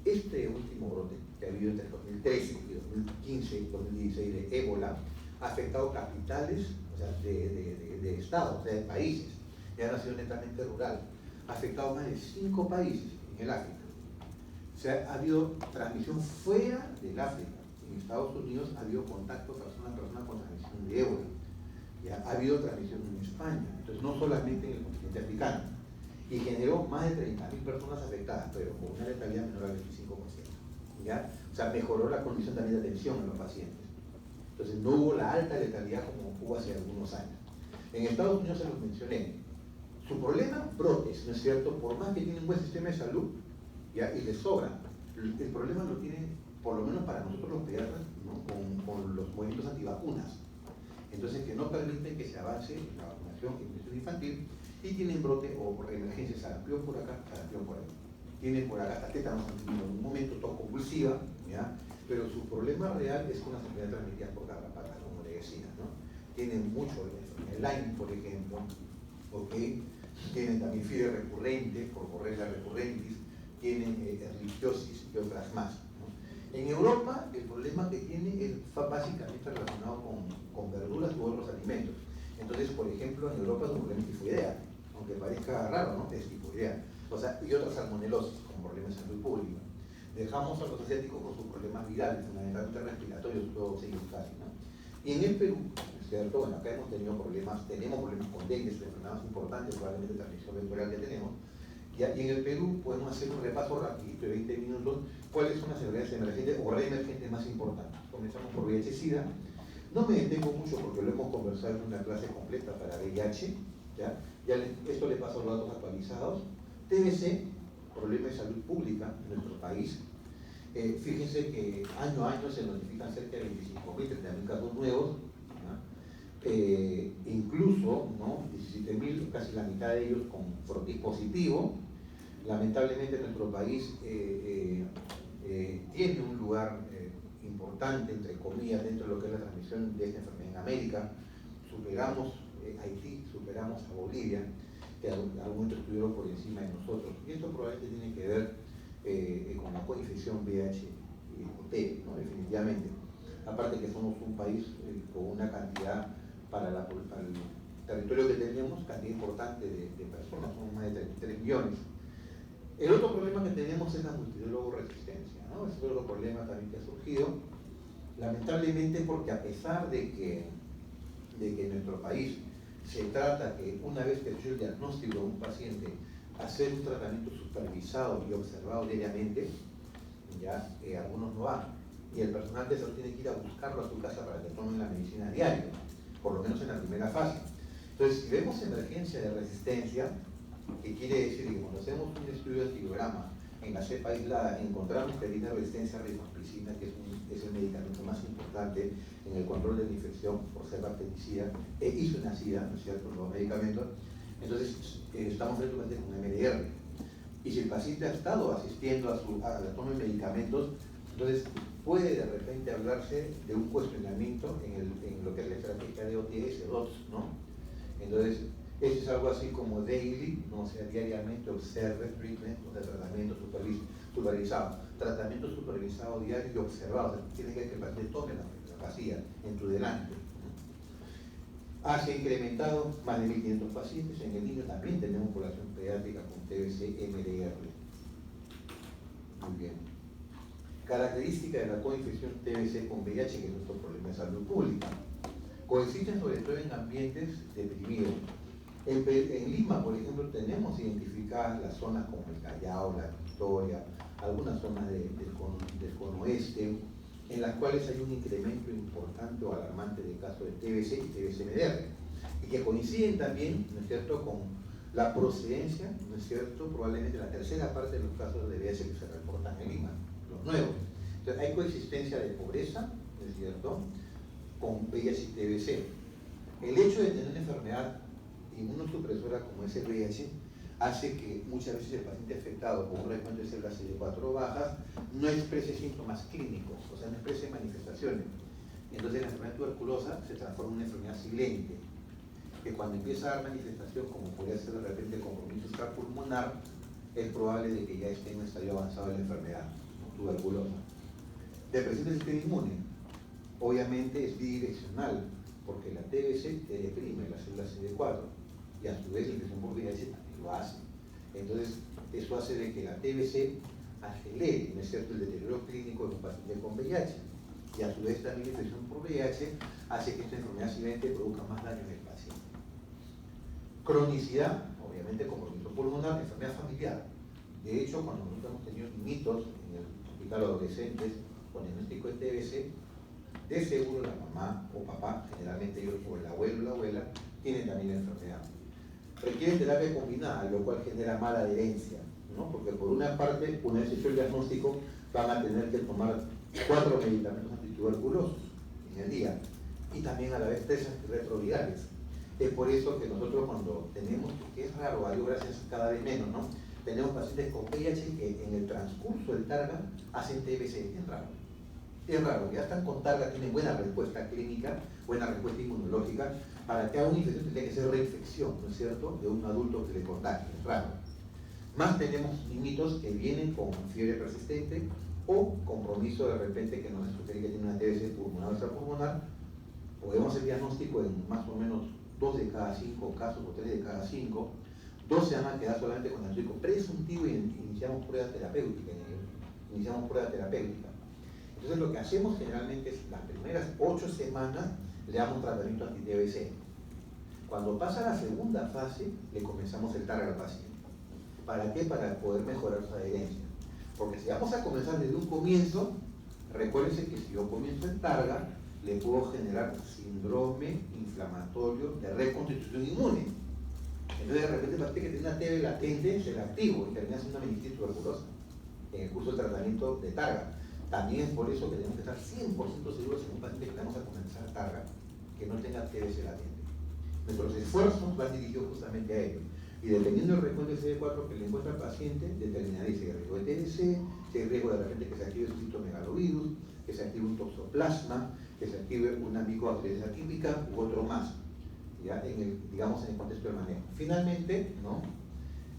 Este último brote que ha habido entre el 2013 y 2015 y 2016 de ébola ha afectado capitales, o sea, de estados, o sea, de países, y ha sido netamente rural. Ha afectado más de 5 países en el África. O sea, ha habido transmisión fuera del África. En Estados Unidos ha habido contacto persona a persona con transmisión de ébola. Ya ha habido transmisión en España, entonces no solamente en el continente africano, y generó más de 30.000 personas afectadas, pero con una letalidad menor al 25%. ¿Ya? O sea, mejoró la condición también de atención en los pacientes. Entonces no hubo la alta letalidad como hubo hace algunos años. En Estados Unidos se los mencioné. Su problema, brotes, ¿no es cierto? Por más que tienen un buen sistema de salud, ¿ya?, y les sobra, el problema lo tienen, por lo menos para nosotros los pediatras, ¿no?, con los movimientos antivacunas. Entonces, que no permiten que se avance en la vacunación en infección infantil, y tienen brote o reemergencia, sarampión por acá, sarampión por ahí. Tienen por acá tétanos en un momento tos convulsiva, ¿ya?, pero su problema real es con las enfermedades transmitidas por garrapatas, como le decía, ¿no? Tienen mucho de Lyme, por ejemplo, ¿ok? Tienen también fiebre recurrente, por borrelia recurrentis, tienen erliquiosis y otras más, ¿no? En Europa, el problema que tiene es básicamente relacionado con verduras u otros alimentos. Entonces, por ejemplo, en Europa es un problema de tifoidea, ¿no? aunque parezca raro, ¿no? Es tifoidea. O sea, y otras salmonelosis, como problemas de salud pública. Dejamos a los asiáticos con sus problemas virales, fundamentalmente respiratorios, todos ellos casi, ¿no? Y en el Perú, ¿cierto? Bueno, acá tenemos problemas con dengue, es la enfermedad más importante, probablemente la transmisión vectorial que tenemos. Y en el Perú podemos hacer un repaso rapidito de 20 minutos, cuáles son las enfermedades emergentes o reemergentes más importantes. Comenzamos por VIH-Sida. No me detengo mucho porque lo hemos conversado en una clase completa para VIH, ¿ya? Esto le paso los datos actualizados. TBC, problemas de salud pública en nuestro país. Fíjense que año a año se notifican cerca de 25.000, 30.000 casos nuevos, ¿no? Incluso, ¿no? 17.000, casi la mitad de ellos con frotis positivo. Lamentablemente nuestro país tiene un lugar importante, entre comillas, dentro de lo que es la transmisión de esta enfermedad en América. Superamos Haití, superamos a Bolivia, que algunos estuvieron por encima de nosotros. Y esto probablemente tiene que ver con la coinfección VIH o T, ¿no? Definitivamente. Aparte que somos un país con una cantidad para el territorio que tenemos, cantidad importante de personas, somos más de 33 millones. El otro problema que tenemos es la multidrólogo resistencia, ¿no? Ese es otro problema también que ha surgido, lamentablemente, porque a pesar de que en nuestro país se trata que una vez que se hecho el diagnóstico de un paciente, hacer un tratamiento supervisado y observado diariamente, ya algunos no van. Y el personal de salud tiene que ir a buscarlo a su casa para que tomen la medicina diario, por lo menos en la primera fase. Entonces, si vemos emergencia de resistencia, que quiere decir que cuando hacemos un estudio de antigrama en la cepa aislada, encontramos que tiene resistencia a rifampicina, que es el medicamento más importante en el control de la infección por ser bactericida e isonacida, ¿no es cierto?, los medicamentos. Entonces, estamos directamente con MDR. Y si el paciente ha estado asistiendo a la toma de medicamentos, entonces puede de repente hablarse de un cuestionamiento en lo que es la estrategia de OTS, DOTS, ¿no? Entonces, eso es algo así como daily, ¿no? O sea, diariamente, observe, treatment, o sea, tratamiento supervisado. Tratamiento supervisado diario y observado. O sea, tiene que el paciente tome la pastilla en tu delante. Se ha incrementado más de 1.500 pacientes. En el niño también tenemos población pediátrica con TBC MDR. Muy bien. Característica de la coinfección TBC con VIH, que es nuestro problema de salud pública. Coexisten sobre todo en ambientes deprimidos. En Lima, por ejemplo, tenemos identificadas las zonas como el Callao, la Victoria, algunas zonas del cono oeste, en las cuales hay un incremento importante o alarmante de casos de TBC y TBC-MDR, y que coinciden también, ¿no es cierto?, con la procedencia, ¿no es cierto?, probablemente la tercera parte de los casos de VIH que se reportan en Lima, los nuevos. Entonces, hay coexistencia de pobreza, ¿no es cierto?, con VIH y TBC. El hecho de tener una enfermedad inmunosupresora como es el VIH hace que muchas veces el paciente afectado con un recuento de células CD4 bajas no exprese síntomas clínicos, o sea, no exprese manifestaciones. Entonces la enfermedad tuberculosa se transforma en una enfermedad silente, que cuando empieza a dar manifestación, como podría ser de repente compromiso extrapulmonar, es probable de que ya esté en un estadio avanzado de la enfermedad, ¿no?, tuberculosa. Depresión del sistema inmune, obviamente es bidireccional, porque la TBC te deprime las células CD4 y a su vez la infección por VIH también lo hace. Entonces, eso hace de que la TBC acelere, ¿no es cierto?, el deterioro clínico de un paciente con VIH, y a su vez también la infección por VIH hace que esta enfermedad silente produzca más daño en el paciente. Cronicidad, obviamente compromiso pulmonar, enfermedad familiar. De hecho, cuando nosotros hemos tenido niñitos en el hospital adolescentes con diagnóstico de TBC, de seguro la mamá o papá, generalmente ellos o el abuelo o la abuela, tienen también la enfermedad. Requieren terapia combinada, lo cual genera mala adherencia, ¿no? Porque por una parte, una vez hecho el diagnóstico, van a tener que tomar 4 medicamentos antituberculosos en el día y también a la vez 3 antirretrovirales. Es por eso que nosotros cuando tenemos, que es raro, a Dios gracias cada vez menos, ¿no?, tenemos pacientes con VIH que en el transcurso del targa hacen TBC, es raro. Es raro, ya están con targa, tienen buena respuesta clínica, buena respuesta inmunológica. Para que haga una infección tendría que ser reinfección, ¿no es cierto?, de un adulto que le contagie, es raro. Más tenemos niñitos que vienen con fiebre persistente o compromiso de repente que nos sugiere que tiene una TBC pulmonar o extrapulmonar. Podemos hacer diagnóstico en más o menos 2 de cada 5 casos o 3 de cada 5. 2 se van a quedar solamente con antibiótico presuntivo y iniciamos prueba terapéutica. Entonces lo que hacemos generalmente es las primeras 8 semanas le damos tratamiento anti-TBC. Cuando pasa la segunda fase, le comenzamos el TARG al paciente. ¿Para qué? Para poder mejorar su adherencia. Porque si vamos a comenzar desde un comienzo, recuérdense que si yo comienzo en targa, le puedo generar síndrome inflamatorio de reconstitución inmune. Entonces de repente parece que tiene una TB latente, se la activo y termina siendo una meningitis tuberculosa en el curso del tratamiento de targa. También es por eso que tenemos que estar 100% seguros en un paciente que le vamos a comenzar targa, que no tenga TBC latente. Nuestros esfuerzos van dirigidos justamente a ello. Y dependiendo del recuento de CD4 que le encuentra al paciente, determinaré si hay riesgo de TBC, si hay riesgo de repente que se active un citomegalovirus, que se active un toxoplasma, que se active una micobacterias atípica u otro más, ya en el contexto del manejo. Finalmente, ¿no?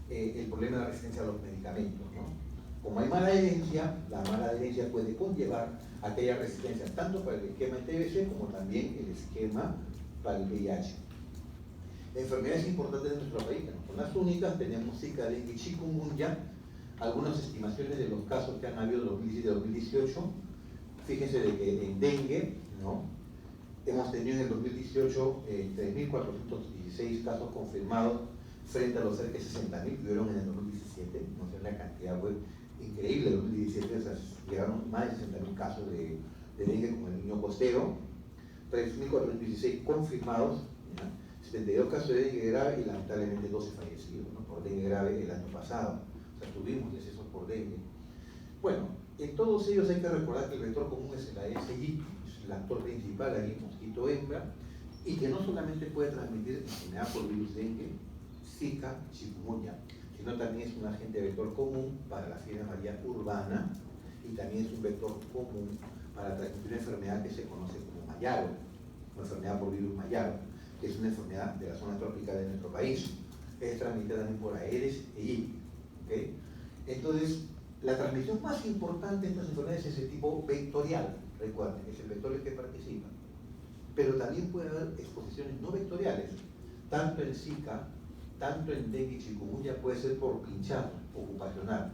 El problema de la resistencia a los medicamentos, ¿no? Como hay mala adherencia, la mala adherencia puede conllevar aquella resistencia tanto para el esquema de TBC como también el esquema para el VIH. Enfermedades importantes de nuestro país, que no son las únicas, tenemos Zika, dengue y chikungunya. Algunas estimaciones de los casos que han habido en 2017 y 2018. Fíjense de que en dengue, ¿no? Hemos tenido en el 2018 3.416 casos confirmados frente a los cerca de 60.000 que hubieron en el 2017. No sé, la cantidad fue increíble en el 2017, o sea, llegaron más de 60.000 casos de dengue como el niño costero. 3.416 confirmados, ¿ya? 72 casos de dengue grave y lamentablemente 12 fallecidos, ¿no? Por dengue grave el año pasado. O sea, tuvimos decesos por dengue. Bueno, en todos ellos hay que recordar que el vector común es el Aedes aegypti, es el actor principal ahí, mosquito hembra, y que no solamente puede transmitir enfermedad por virus dengue, Zika, chikungunya, sino también es un agente vector común para la fiebre amarilla urbana y también es un vector común para transmitir una enfermedad que se conoce como mayaro, o enfermedad por virus mayaro, que es una enfermedad de la zona tropical de nuestro país. Es transmitida también por Aedes aegypti. ¿Okay? Entonces, la transmisión más importante de estas enfermedades es el tipo vectorial, recuerden, es el vector el que participa. Pero también puede haber exposiciones no vectoriales, tanto en Zika, tanto en dengue y chikungunya, puede ser por pinchazo ocupacional,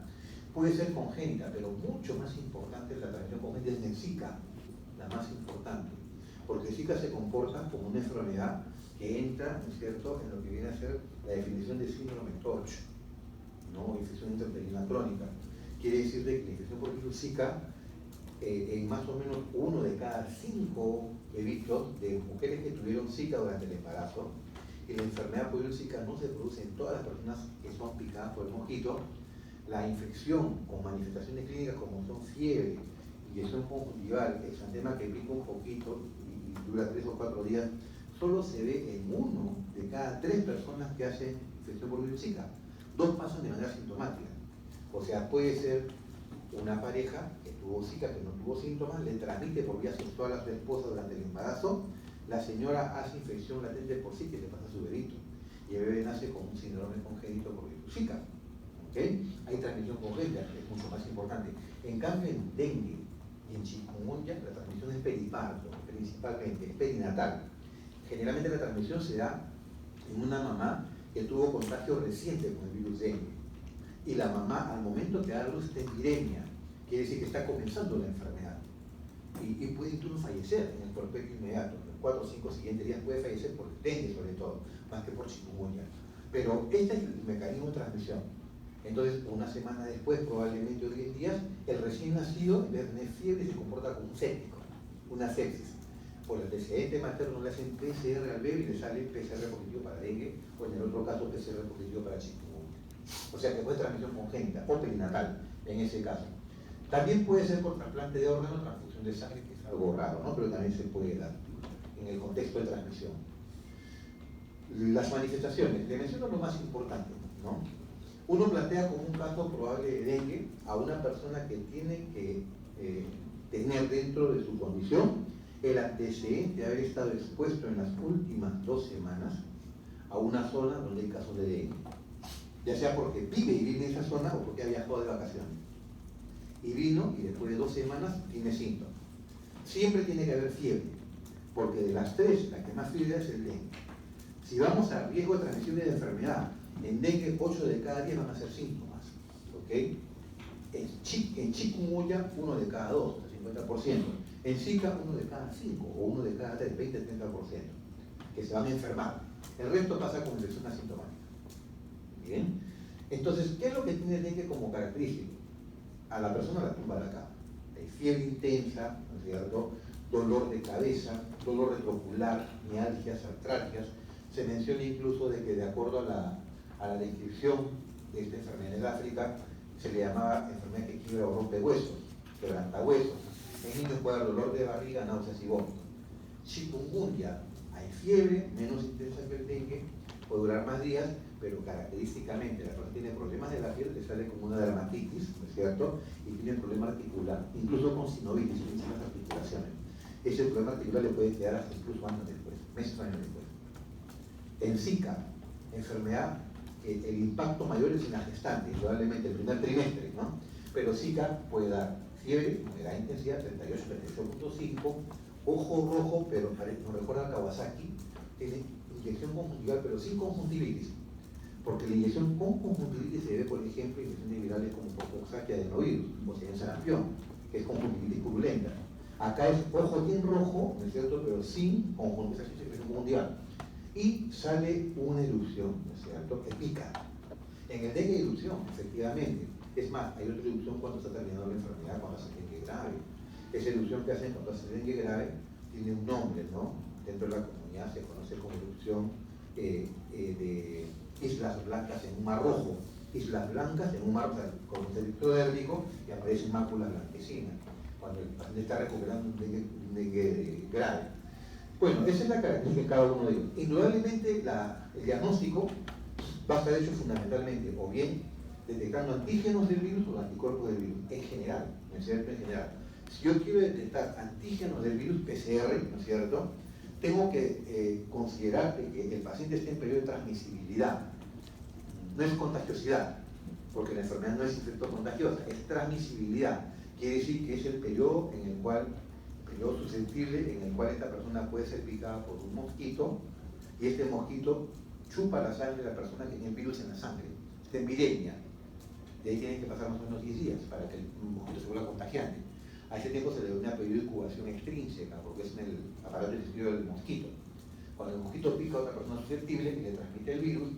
puede ser congénita, pero mucho más importante es la transmisión congénita en el Zika, la más importante, porque Zika se comporta como una enfermedad que entra, ¿no es cierto?, en lo que viene a ser la definición de síndrome TORCH, ¿no? Infección intrauterina crónica. Quiere decir que la infección por virus Zika, en más o menos 1 de cada 5 bebitos de mujeres que tuvieron Zika durante el embarazo, y la enfermedad por virus Zika no se produce en todas las personas que son picadas por el mosquito. La infección con manifestaciones clínicas como son fiebre, inyección conjuntival, exantema que pica un poquito y dura 3 o 4 días, solo se ve en 1 de cada 3 personas que hacen infección por virus Zika. 2 pasan de manera sintomática. O sea, puede ser una pareja que tuvo Zika, que no tuvo síntomas, le transmite por vía sexual a su esposa durante el embarazo, la señora hace infección latente por Zika y le pasa a su bebito, y el bebé nace con un síndrome congénito por virus Zika. ¿Okay? Hay transmisión congénita, que es mucho más importante. En cambio, en dengue y en chikungunya, la transmisión es periparto, principalmente, es perinatal. Generalmente la transmisión se da en una mamá que tuvo contagio reciente con el virus dengue. Y la mamá, al momento que da luz, está en viremia, quiere decir que está comenzando la enfermedad. Y puede incluso fallecer en el puerperio inmediato. En los 4 o 5 siguientes días puede fallecer por dengue, sobre todo, más que por chikungunya. Pero este es el mecanismo de transmisión. Entonces, una semana después, probablemente o 10 días, el recién nacido, en vez de tener fiebre, se comporta como un séptico, una sepsis. Por el antecedente materno le hacen PCR al bebé y le sale PCR positivo para dengue, o en el otro caso PCR positivo para chikungunya. O sea que puede ser transmisión congénita o perinatal en ese caso. También puede ser por trasplante de órgano, transfusión de sangre, que es algo raro, ¿no? Pero también se puede dar en el contexto de transmisión. Las manifestaciones, le menciono lo más importante, ¿no? Uno plantea como un caso probable de dengue a una persona que tiene que tener dentro de su condición el antecedente de haber estado expuesto en las últimas 2 semanas a una zona donde hay casos de dengue, ya sea porque vive en esa zona o porque ha viajado de vacaciones. Y vino y después de 2 semanas tiene síntomas. Siempre tiene que haber fiebre, porque de las 3, la que más fiebre es el dengue. Si vamos a riesgo de transmisión de enfermedad En dengue, 8 de cada 10 van a ser síntomas. ¿Ok? En chikungunya, 1 de cada 2, el 50%. En Zika, 1 de cada 5 o 1 de cada 3, 20-30%, que se van a enfermar. El resto pasa con infección asintomática. Bien. Entonces, ¿qué es lo que tiene el dengue como característico? A la persona la tumba la cama. Hay fiebre intensa, ¿no es cierto? Dolor de cabeza, dolor retrocular, mialgias, artralgias. Se menciona incluso de que de acuerdo a la descripción de esta enfermedad en el África, se le llamaba enfermedad que quiebra o rompe huesos, quebranta huesos. En niños puede haber dolor de barriga, náuseas y vómitos. Chikungunya, hay fiebre, menos intensa que el dengue, puede durar más días, pero característicamente la persona tiene problemas de la piel, le sale como una dermatitis, ¿no es cierto? Y tiene problema articular, incluso con sinovitis, en las articulaciones. Ese problema articular le puede quedar hasta incluso años después, meses o años después. En Zika, enfermedad que el impacto mayor es en la gestante, probablemente el primer trimestre, ¿no? Pero Zika puede dar fiebre, moderada intensidad, 38, 38.5, ojo rojo, pero nos recuerda a Kawasaki, tiene inyección conjuntival, pero sin conjuntivitis. Porque la inyección con conjuntivitis se debe, por ejemplo, a infecciones virales como Coxsackie adenovirus, o sea, en sarampión, que es conjuntivitis purulenta. Acá es ojo bien rojo, ¿no es cierto?, pero sin conjuntival. Y sale una erupción, ¿no es cierto?, que pica. En el dengue hay erupción, efectivamente. Es más, hay otra erupción cuando está terminando la enfermedad, cuando hace dengue grave. Esa erupción que hacen cuando hace dengue grave tiene un nombre, ¿no? Dentro de la comunidad se conoce como erupción de islas blancas en un mar rojo. Islas blancas en un mar con un delito dérmico y aparecen máculas blanquecinas cuando el paciente está recuperando un dengue grave. Bueno, esa es la característica de cada uno de ellos. Indudablemente el diagnóstico va a estar hecho fundamentalmente o bien detectando antígenos del virus o anticuerpos del virus, en general, ¿no es cierto? En general. Si yo quiero detectar antígenos del virus PCR, ¿no es cierto?, tengo que considerar que el paciente esté en periodo de transmisibilidad. No es contagiosidad, porque la enfermedad no es infecto-contagiosa, es transmisibilidad. Quiere decir que es el periodo periodo susceptible en el cual esta persona puede ser picada por un mosquito y este mosquito chupa la sangre de la persona que tiene el virus en la sangre. Está en viremia. De ahí tienen que pasar más o menos 10 días para que el mosquito se vuelva contagiante. A ese tiempo se le denomina periodo de incubación extrínseca, porque es en el aparato digestivo del mosquito. Cuando el mosquito pica a otra persona susceptible y le transmite el virus,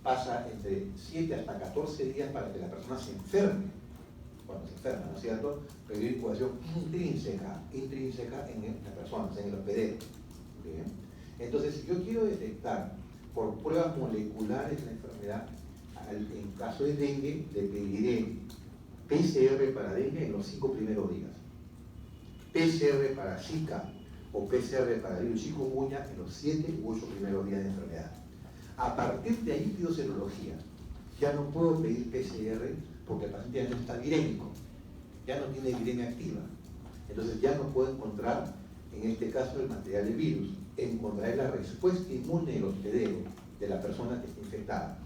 pasa entre 7 hasta 14 días para que la persona se enferme. Cuando se enferma, ¿no es cierto? Periodo de incubación intrínseca en la persona, en el hospedero. ¿Bien? Entonces, si yo quiero detectar por pruebas moleculares la enfermedad, en caso de dengue, le pediré PCR para dengue en los 5 primeros días, PCR para Zika o PCR para virus chikungunya en los 7 u 8 primeros días de enfermedad. A partir de ahí pido serología. Ya no puedo pedir PCR porque el paciente ya no está virémico, ya no tiene viremia activa. Entonces ya no puedo encontrar, en este caso, el material del virus. Encontraré la respuesta inmune del hospedero, de la persona que está infectada.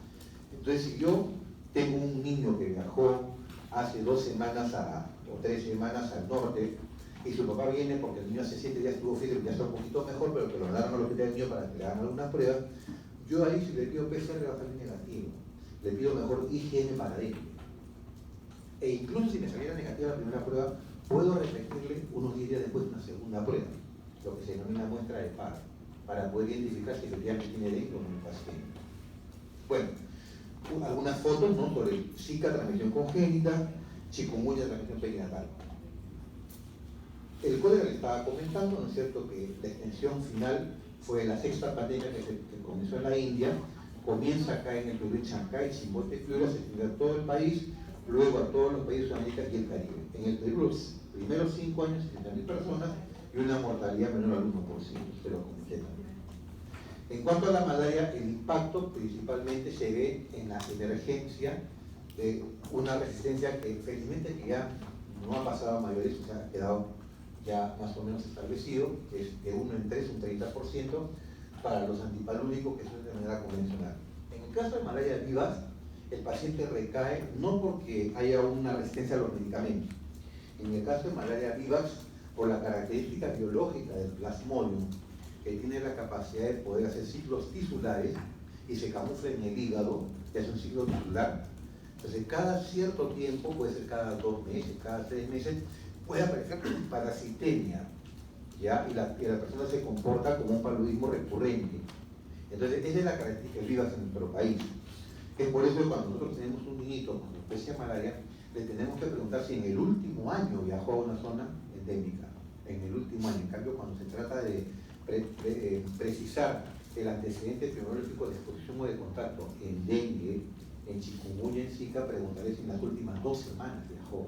Entonces, si yo tengo un niño que viajó hace 2 semanas o 3 semanas al norte, y su papá viene porque el niño hace 7 días tuvo fiebre, ya está un poquito mejor, pero que lo mandaron al hospital del niño para que le hagan algunas pruebas, yo ahí si le pido PCR va a salir negativo. Le pido mejor IgM para dengue. E incluso si me saliera negativa la primera prueba, puedo repetirle unos 10 días después una segunda prueba, lo que se denomina muestra de par, para poder identificar si efectivamente tiene dengue o no el paciente. Bueno, algunas fotos, ¿no?, sobre Zika, transmisión congénita, chikungunya, transmisión perinatal. El colega le estaba comentando, ¿no es cierto?, que la extensión final fue la 6ª pandemia que comenzó en la India, comienza acá en el Perú, en Chancay, Chimbote, Piura, se extendió a todo el país, luego a todos los países de Sudamérica y el Caribe. En el Perú, los primeros 5 años, 70.000 personas y una mortalidad menor al 1%, pero completamente. En cuanto a la malaria, el impacto principalmente se ve en la emergencia de una resistencia que felizmente que ya no ha pasado a mayores, o sea, ha quedado ya más o menos establecido, que es de 1 en 3, un 30% para los antipalúdicos, que es de manera convencional. En el caso de malaria vivaz, el paciente recae no porque haya una resistencia a los medicamentos. En el caso de malaria vivaz, por la característica biológica del plasmodium, que tiene la capacidad de poder hacer ciclos tisulares y se camufla en el hígado, que es un ciclo tisular. Entonces, cada cierto tiempo, puede ser cada 2 meses, cada 3 meses, puede aparecer parasitemia, ¿ya? Y la persona se comporta como un paludismo recurrente. Entonces, esa es la característica del VIVAS en nuestro país. Es por eso que cuando nosotros tenemos un niñito con especie de malaria, le tenemos que preguntar si en el último año viajó a una zona endémica. En el último año. En cambio, cuando se trata de precisar el antecedente epidemiológico de exposición o de contacto en dengue, en chikungunya, en Zika, preguntaré si en las últimas 2 semanas viajó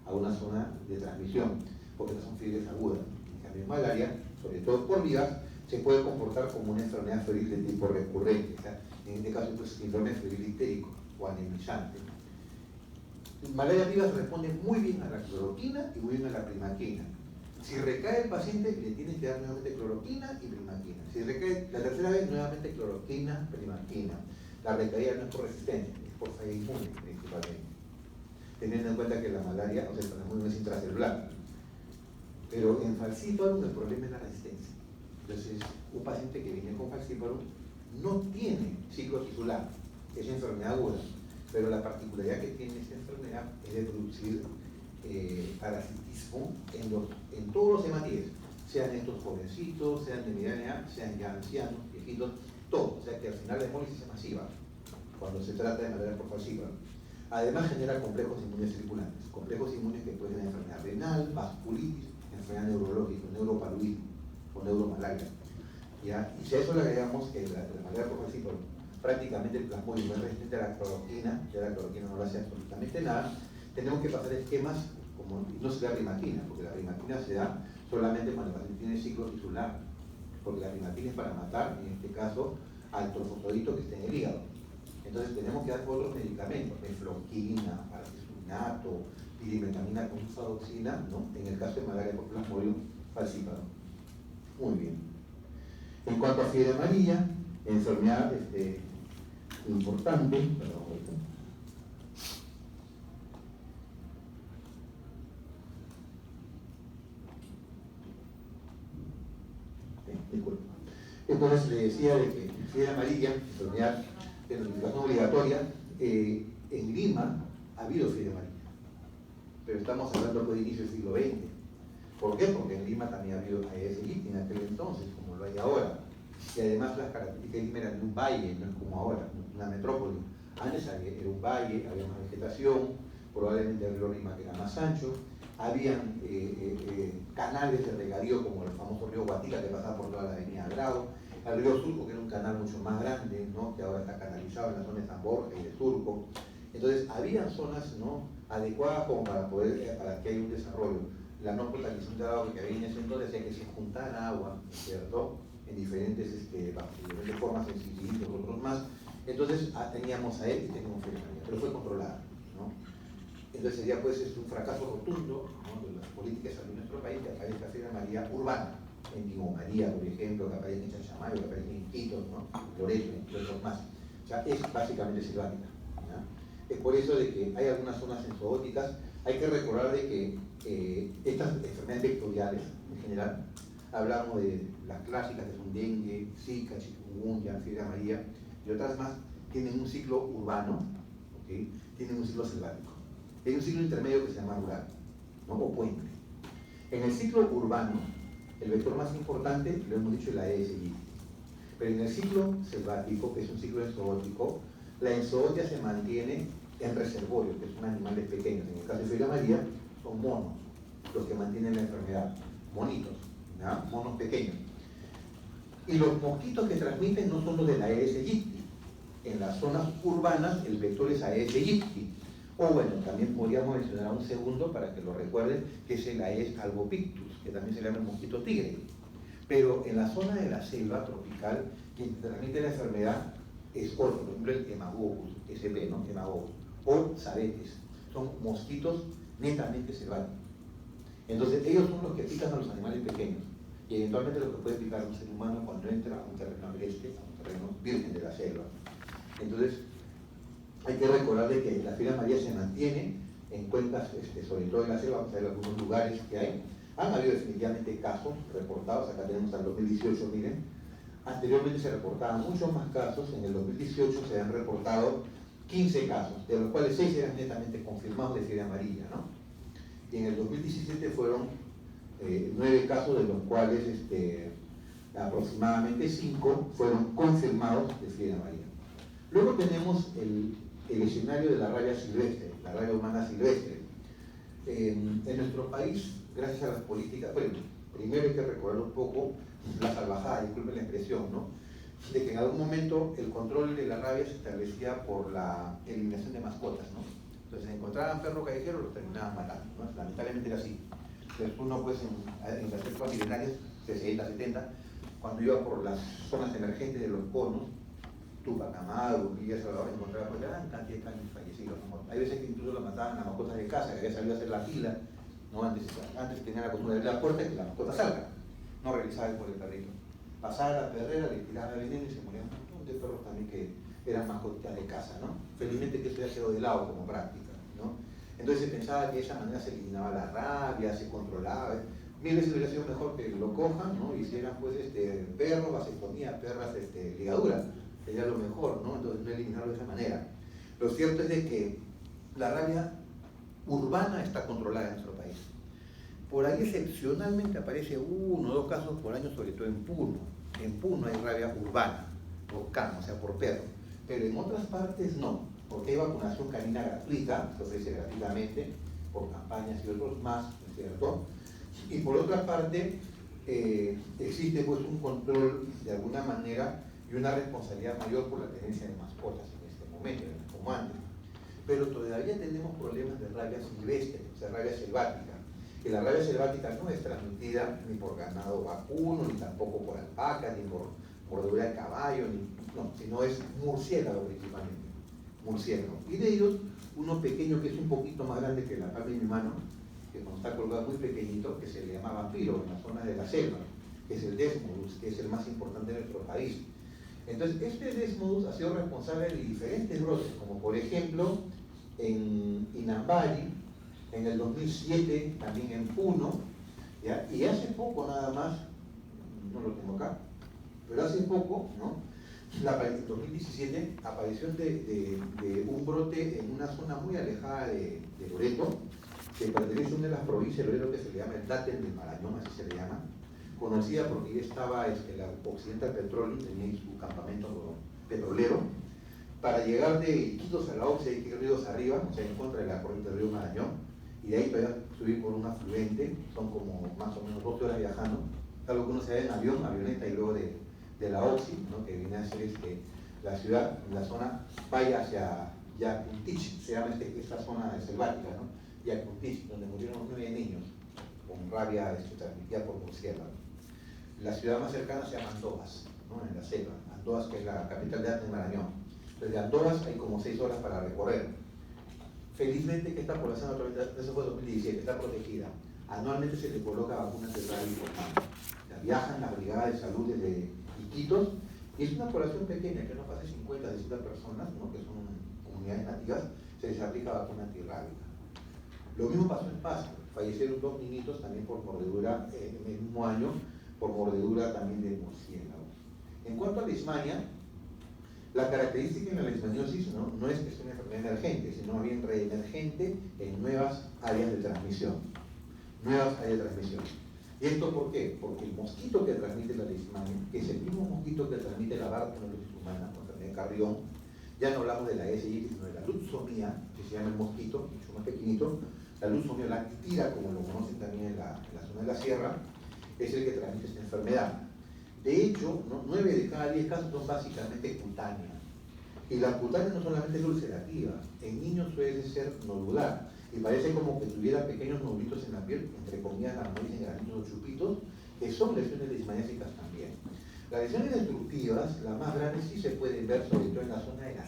a una zona de transmisión, porque estas son fiebres agudas. En cambio, en malaria, sobre todo por VIVAS, se puede comportar como una enfermedad febril de tipo recurrente. O sea, en este caso, pues, síndrome febril ictérico o anemizante. Malaria VIVAS responde muy bien a la cloroquina y muy bien a la primaquina. Si recae el paciente, le tienes que dar nuevamente cloroquina y primaquina. Si recae la tercera vez, nuevamente cloroquina, primaquina. La recaída no es por resistencia, es por falla inmune principalmente. Teniendo en cuenta que la malaria, o sea, el plasmodium es intracelular. Pero en falciparum el problema es la resistencia. Entonces, un paciente que viene con falciparum no tiene ciclo tisular, es enfermedad aguda, pero la particularidad que tiene esta enfermedad es de producir parasitismo en todos los hematíes, sean estos jovencitos, sean de mediana edad, sean ya ancianos, viejitos, todo. O sea que al final la hemólisis es masiva cuando se trata de malaria por falciparum. Además genera complejos inmunes circulantes, complejos inmunes que pueden ser enfermedad renal, vasculitis, enfermedad neurológica, neuropaludismo o neuromalaria. ¿Ya? Y si a eso le agregamos que la malaria por falciparum prácticamente el plasmodium es resistente a la cloroquina, ya la cloroquina no le hace absolutamente nada, tenemos que pasar esquemas como no se da primaquina, porque la primaquina se da solamente cuando el paciente tiene ciclo tisular, porque la primaquina es para matar, en este caso, al trofosfodito que está en el hígado. Entonces tenemos que dar otros medicamentos, efloquina, parafisinato, pirimetamina con sulfadoxina, ¿no? En el caso de malaria por plasmodium falciparum. Muy bien. En cuanto a fiebre amarilla, enfermedad importante, disculpa. Entonces le decía de que fiebre amarilla, enfermedad de notificación obligatoria, en Lima ha habido fiebre amarilla, pero estamos hablando de inicio del siglo XX. ¿Por qué? Porque en Lima también ha habido Aedes aegypti en aquel entonces, como lo hay ahora. Y además las características de Lima eran de un valle, no es como ahora, una metrópoli. Antes era un valle, había más vegetación, probablemente el río Lima era más ancho, habían canales de regadío como el famoso río Guatira que pasaba por toda la avenida Grado, el río Surco que era un canal mucho más grande, ¿no? Que ahora está canalizado en la zona de San Borja y de Surco. Entonces habían zonas, ¿no? adecuadas como para que haya un desarrollo. La no potabilización de agua que había en ese entonces hacía que se juntara agua, ¿cierto? En diferentes formas, en cilindros, otros más. Entonces teníamos a él y teníamos fiebre amarilla, pero fue controlada, ¿no? Entonces sería pues un fracaso rotundo, ¿no? de las políticas de salud en nuestro país que aparezca fiebre amarilla urbana, en Timo María, por ejemplo, que aparezca en Chachamayo, que aparezca en Quito, ¿no? Loreto, y otros más. O sea, es básicamente selvática. Es por eso de que hay algunas zonas zoóticas. Hay que recordar de que estas enfermedades vectoriales, en general, hablamos de las clásicas que son dengue, zika, chikungunya, fiebre amarilla y otras más, tienen un ciclo urbano, ¿okay? Tienen un ciclo selvático. Hay un ciclo intermedio que se llama rural, ¿no? O puente. En el ciclo urbano, el vector más importante, lo hemos dicho, es la Aedes aegypti. Pero en el ciclo selvático, que es un ciclo enzootíco, la enzootia se mantiene en reservorios, que son animales pequeños. En el caso de fiebre amarilla, son monos los que mantienen la enfermedad, monitos, ¿no? Monos pequeños. Y los mosquitos que transmiten no son los de la Aedes aegypti. En las zonas urbanas el vector es Aedes aegypti. O bueno, también podríamos mencionar un segundo para que lo recuerden, que es el Aedes albopictus, que también se llama el mosquito tigre. Pero en la zona de la selva tropical, quien transmite la enfermedad es otro, por ejemplo el Hemagogus, SP, ¿no? Hemagogus, o Zaretes. Son mosquitos netamente selváticos. Entonces ellos son los que pican a los animales pequeños y eventualmente los que puede picar a un ser humano cuando entra a un terreno agreste, a un terreno virgen de la selva. Entonces hay que recordarle que la fiebre amarilla se mantiene en cuencas, sobre todo en la selva, vamos a ver algunos lugares que hay. Han habido definitivamente casos reportados, acá tenemos al 2018, miren, Anteriormente se reportaban muchos más casos, en el 2018 se han reportado 15 casos, de los cuales 6 eran netamente confirmados de fiebre amarilla, ¿no? Y en el 2017 fueron 9 casos, de los cuales aproximadamente 5 fueron confirmados de fiebre amarilla. Luego tenemos el escenario de la rabia silvestre, la rabia humana silvestre. En nuestro país, gracias a las políticas, bueno, primero hay que recordar un poco la salvajada, disculpen la expresión, ¿no? De que en algún momento el control de la rabia se establecía por la eliminación de mascotas, ¿no? Entonces, encontraban perros callejeros, los terminaban matando, ¿no? Lamentablemente era así. Entonces, uno, pues, en las épocas milenarias, 60, 70, cuando iba por las zonas emergentes de los conos, Tupac Amaru, Villa Salvador, encontraba pues gran cantidad de canes fallecidos, ¿no? Hay veces que incluso lo mataban a mascotas de casa, que había salido a hacer la fila, ¿no? Antes tenían la costumbre de abrir la puerta y que la mascota salga, no revisaban por el perrito. Pasaba la perrera, le tiraba veneno y se morían un montón de perros también que eran mascotas de casa, ¿no? Felizmente que eso ya quedó de lado como práctica, ¿no? Entonces se pensaba que de esa manera se eliminaba la rabia, se controlaba. Mil veces hubiera sido mejor que lo cojan, ¿no? Hicieran pues perros, vasectomía, perras, ligadura, sería lo mejor, ¿no? Entonces no eliminarlo de esa manera. Lo cierto es de que la rabia urbana está controlada en nuestro país. Por ahí excepcionalmente aparece 1 o 2 casos por año, sobre todo en Puno. En Puno hay rabia urbana, por cano, o sea, por perro. Pero en otras partes no, porque hay vacunación canina gratuita, se ofrece gratuitamente, por campañas y otros más, ¿no es cierto? Y por otra parte, existe pues un control de alguna manera y una responsabilidad mayor por la tenencia de mascotas en este momento, como antes. Pero todavía tenemos problemas de rabia silvestre, o sea, rabia selvática. Que la rabia selvática no es transmitida ni por ganado vacuno, ni tampoco por alpaca, ni por mordedura de caballo, no, sino es murciélago principalmente, murciélago. Y de ellos, uno pequeño que es un poquito más grande que la palma de mi mano, que cuando está colgado muy pequeñito, que se le llama vampiro en la zona de la selva, que es el Desmodus, que es el más importante de nuestro país. Entonces, este Desmodus ha sido responsable de diferentes brotes, como por ejemplo en Inambari, en el 2007 también en Puno, ¿ya? Y hace poco nada más, no lo tengo acá, pero hace poco, ¿no? En 2017 apareció de un brote en una zona muy alejada de Loreto, que pertenece a una de las provincias de Loreto que se le llama el Daten del Marañón, así se le llama, conocida porque ya estaba la Occidental Petroleum, tenía su campamento petrolero. Para llegar de Iquitos a la Oxy hay que ir ríos arriba, o sea, en contra de la corriente del río Marañón, y de ahí para subir por un afluente, son como más o menos 12 horas viajando, algo que uno se ve en avión, avioneta, y luego de la Oxy, ¿no? Que viene a ser la ciudad, la zona, vaya hacia Yacuntich, se llama esta zona selvática, ¿no? Yacuntich, donde murieron 9 niños con rabia transmitida por murciélago. La ciudad más cercana se llama Andovas, ¿no? En la selva, Andovas, que es la capital de Marañón. Desde Andovas hay como 6 horas para recorrer. Felizmente que esta población, eso fue 2017, está protegida. Anualmente se le coloca vacunas de rabia importantes. Viajan las brigadas de salud desde Iquitos, y es una población pequeña, que no pasa 50, 60 personas, ¿no? Que son comunidades nativas, se les aplica vacuna antirrábica. Lo mismo pasó en Pasto, fallecieron 2 niñitos también por mordedura en el mismo año, por mordedura también de murciélago. En cuanto a la leishmania, la característica en la leishmaniosis no es que sea una enfermedad emergente, sino más bien reemergente en nuevas áreas de transmisión. ¿Y esto por qué? Porque el mosquito que transmite la leishmania, que es el mismo mosquito que transmite la bartonellosis humana, la enfermedad de Carrión, ya no hablamos de la SI, sino de la lutzomía, que se llama el mosquito, mucho más pequeñito, la lutzomía, la actitira, como lo conocen también en la zona de la sierra, es el que transmite esta enfermedad. De hecho, 9 de cada 10 casos son básicamente cutáneas. Y la cutánea no solamente es ulcerativa, en niños suele ser nodular, y parece como que tuviera pequeños nodulitos en la piel, entre comillas, las dicen granitos o chupitos, que son lesiones leishmaniásicas también. Las lesiones destructivas, las más grandes, sí se pueden ver sobre todo en la zona de la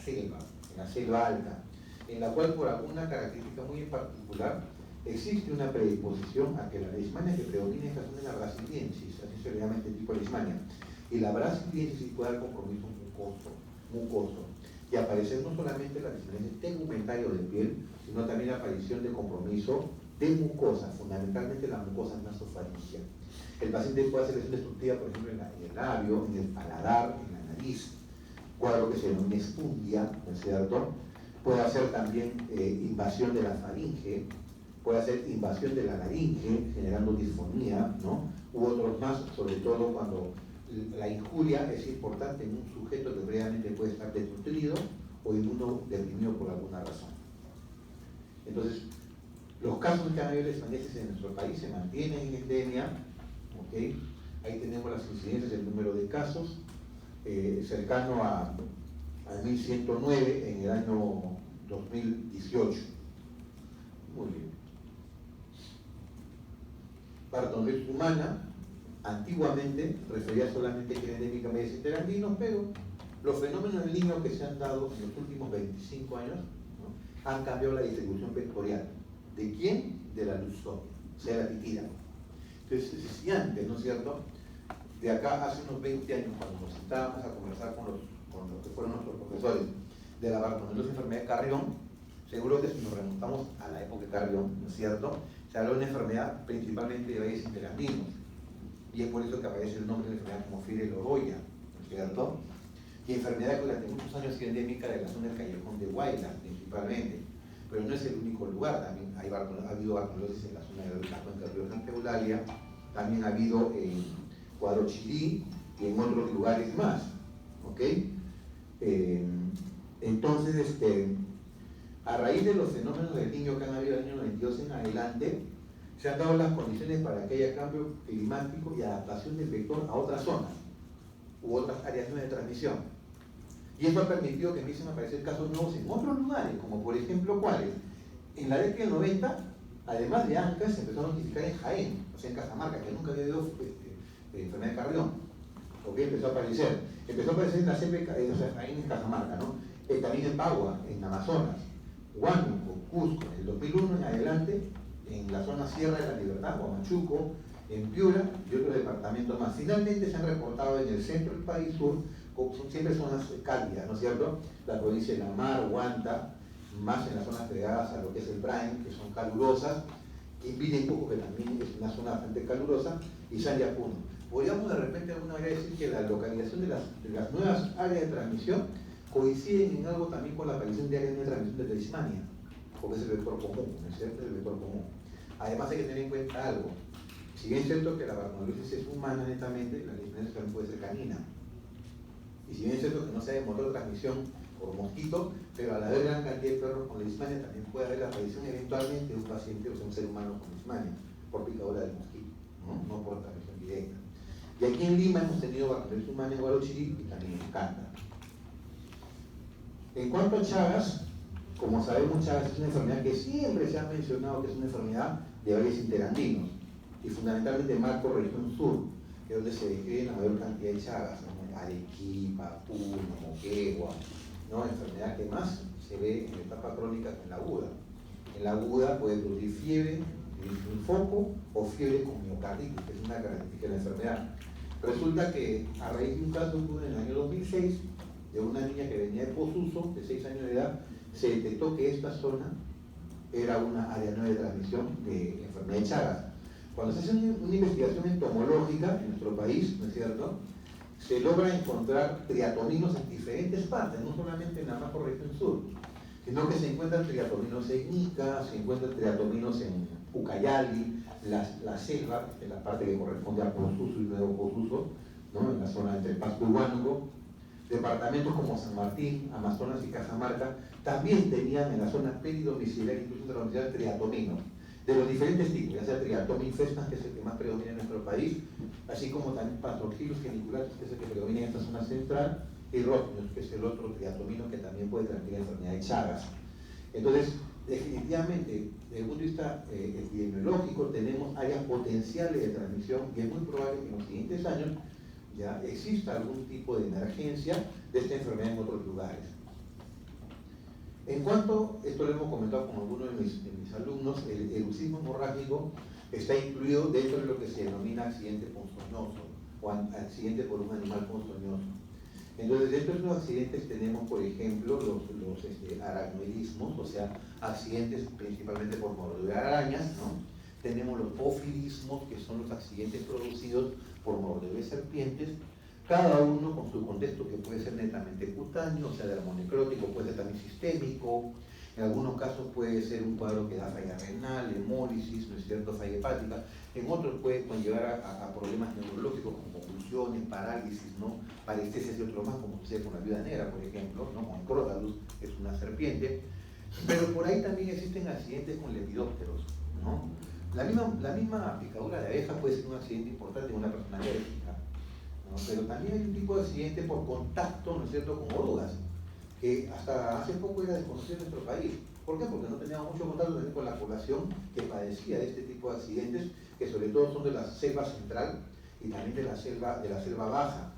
selva alta, en la cual por alguna característica muy en particular existe una predisposición a que la leishmania que predomina en esta zona es la brasiliensis, así se le llama este tipo de leishmania. Y la brasiliensis puede dar compromiso mucoso, y aparecer no solamente la leishmaniasis tegumentario de piel, sino también la aparición de compromiso de mucosa, fundamentalmente la mucosa nasofaríngea. El paciente puede hacer lesión destructiva, por ejemplo, en el labio, en el paladar, en la nariz, cuadro que se denomina espundia, ¿no es cierto? Puede hacer también invasión de la faringe, puede hacer invasión de la laringe, generando disfonía, ¿no? U otros más, sobre todo cuando la injuria es importante en un sujeto que previamente puede estar desnutrido o inmunodeprimido por alguna razón. Entonces, los casos de cannabis leishmaniensis en nuestro país se mantienen en endemia, ¿okay? Ahí tenemos las incidencias del número de casos, cercano a 1109 en el año 2018. Muy bien. Partonosis humana, antiguamente refería solamente que era endémica a medios interandinos, pero los fenómenos del niño que se han dado en los últimos 25 años, ¿no?, han cambiado la distribución vectorial. ¿De quién? De la leucemia, o sea, la titira. Entonces, si antes, ¿no es cierto?, de acá hace unos 20 años, cuando nos sentábamos a conversar con los que fueron nuestros profesores de la bartonellosis enfermedad de Carrión, seguro que si nos remontamos a la época de Carrión, ¿no es cierto?, se habló de una enfermedad principalmente de valles interandinos, y es por eso que aparece el nombre de la enfermedad como fiebre loroya, ¿no es cierto?, y enfermedad que durante muchos años ha sido endémica de la zona del Callejón de Huaylas, principalmente, pero no es el único lugar. También ha habido bartonellosis en la zona de la cuenca del río Santa Eulalia, también ha habido en Guarochirí y en otros lugares más, ¿ok? Entonces, a raíz de los fenómenos del niño que han habido del año 92 en adelante, se han dado las condiciones para que haya cambio climático y adaptación del vector a otras zonas u otras áreas nuevas de transmisión. Y esto ha permitido que empiecen a aparecer casos nuevos en otros lugares, como por ejemplo, ¿cuáles? En la década del 90, además de ANCA, se empezó a notificar en Jaén, o sea, en Cajamarca, que nunca había habido enfermedad de Carrión, ¿ok? Empezó a aparecer en la CPK, o sea, Jaén en Cajamarca, ¿no? También en Bagua, en Amazonas, Huánuco, Cusco, en el 2001 en adelante, en la zona Sierra de la Libertad, Huamachuco, en Piura y otros departamentos más. Finalmente se han reportado en el centro del país sur, son siempre zonas cálidas, ¿no es cierto? La provincia de La Mar, Huanta, más en las zonas pegadas a lo que es el Brain, que son calurosas, Quimbiri un poco, que también es una zona bastante calurosa, y San Yapuno. Podríamos de repente alguna manera decir que la localización de las nuevas áreas de transmisión coinciden en algo también con la aparición de áreas de transmisión de leishmania, porque es el vector común, ¿no es cierto? El vector común. Además hay que tener en cuenta algo. Si bien es cierto que la bartonellosis es humana netamente, la leishmaniasis también puede ser canina. Y si bien es cierto que no se ha demostrado transmisión por mosquito, pero al haber gran cantidad de perros con leishmania también puede haber la aparición eventualmente de un paciente, o sea, un ser humano con leishmania, por picadura del mosquito, no por transmisión directa. Y aquí en Lima hemos tenido bartonellosis humana en Guarochirí y también en Canta. En cuanto a Chagas, como sabemos, Chagas es una enfermedad que siempre se ha mencionado que es una enfermedad de valles interandinos, y fundamentalmente marco región sur, que es donde se describe la mayor cantidad de Chagas, ¿no? Arequipa, Puno, Moquegua, ¿no? Enfermedad que más se ve en la etapa crónica que en la aguda. En la aguda puede producir fiebre, un foco o fiebre con miocarditis, que es una característica de la enfermedad. Resulta que a raíz de un caso ocurrido en el año 2006, de una niña que venía de Posuso, de 6 años de edad, se detectó que esta zona era una área nueva de transmisión de enfermedad de Chagas. Cuando se hace una investigación entomológica en nuestro país, ¿no es cierto?, se logra encontrar triatominos en diferentes partes, no solamente en la macrorregión sur, sino que se encuentran triatominos en Ica, se encuentran triatominos en Ucayali, la selva, en la parte que corresponde a Posuso y Nuevo Posuso, ¿no?, en la zona entre Pasco y Huánuco. Departamentos como San Martín, Amazonas y Cajamarca también tenían en la zona peridomiciliar, incluso denominadas triatominos, de los diferentes tipos, ya sea Triatomina infestans, que es el que más predomina en nuestro país, así como también Patrocilus geniculatus, que es el que predomina en esta zona central, y Rotmius, que es el otro triatomino que también puede transmitir la enfermedad de Chagas. Entonces, definitivamente, desde el punto de vista epidemiológico, tenemos áreas potenciales de transmisión y es muy probable que en los siguientes años ya exista algún tipo de emergencia de esta enfermedad en otros lugares. En cuanto, esto lo hemos comentado con algunos de mis alumnos, el brucismo hemorrágico está incluido dentro de lo que se denomina accidente ponzoñoso o accidente por un animal ponzoñoso. Entonces, dentro de los accidentes tenemos, por ejemplo, los aracnoidismos, o sea, accidentes principalmente por mordedura de arañas, ¿no? Tenemos los ofilismos, que son los accidentes producidos por mordedura de serpientes, cada uno con su contexto, que puede ser netamente cutáneo, o sea, dermonecrótico, puede ser también sistémico, en algunos casos puede ser un cuadro que da falla renal, hemólisis, ¿no es cierto?, falla hepática, en otros puede conllevar a problemas neurológicos como convulsiones, parálisis, ¿no?, parestesias y otros más, como sucede con la viuda negra, por ejemplo, ¿no?, con el Crotalus, que es una serpiente, pero por ahí también existen accidentes con lepidópteros, ¿no? La misma picadura de abeja puede ser un accidente importante en una persona alérgica, ¿no? Pero también hay un tipo de accidente por contacto, ¿no es cierto?, con orugas, que hasta hace poco era desconocido en nuestro país. ¿Por qué? Porque no teníamos mucho contacto también con la población que padecía de este tipo de accidentes, que sobre todo son de la selva central y también de la selva baja.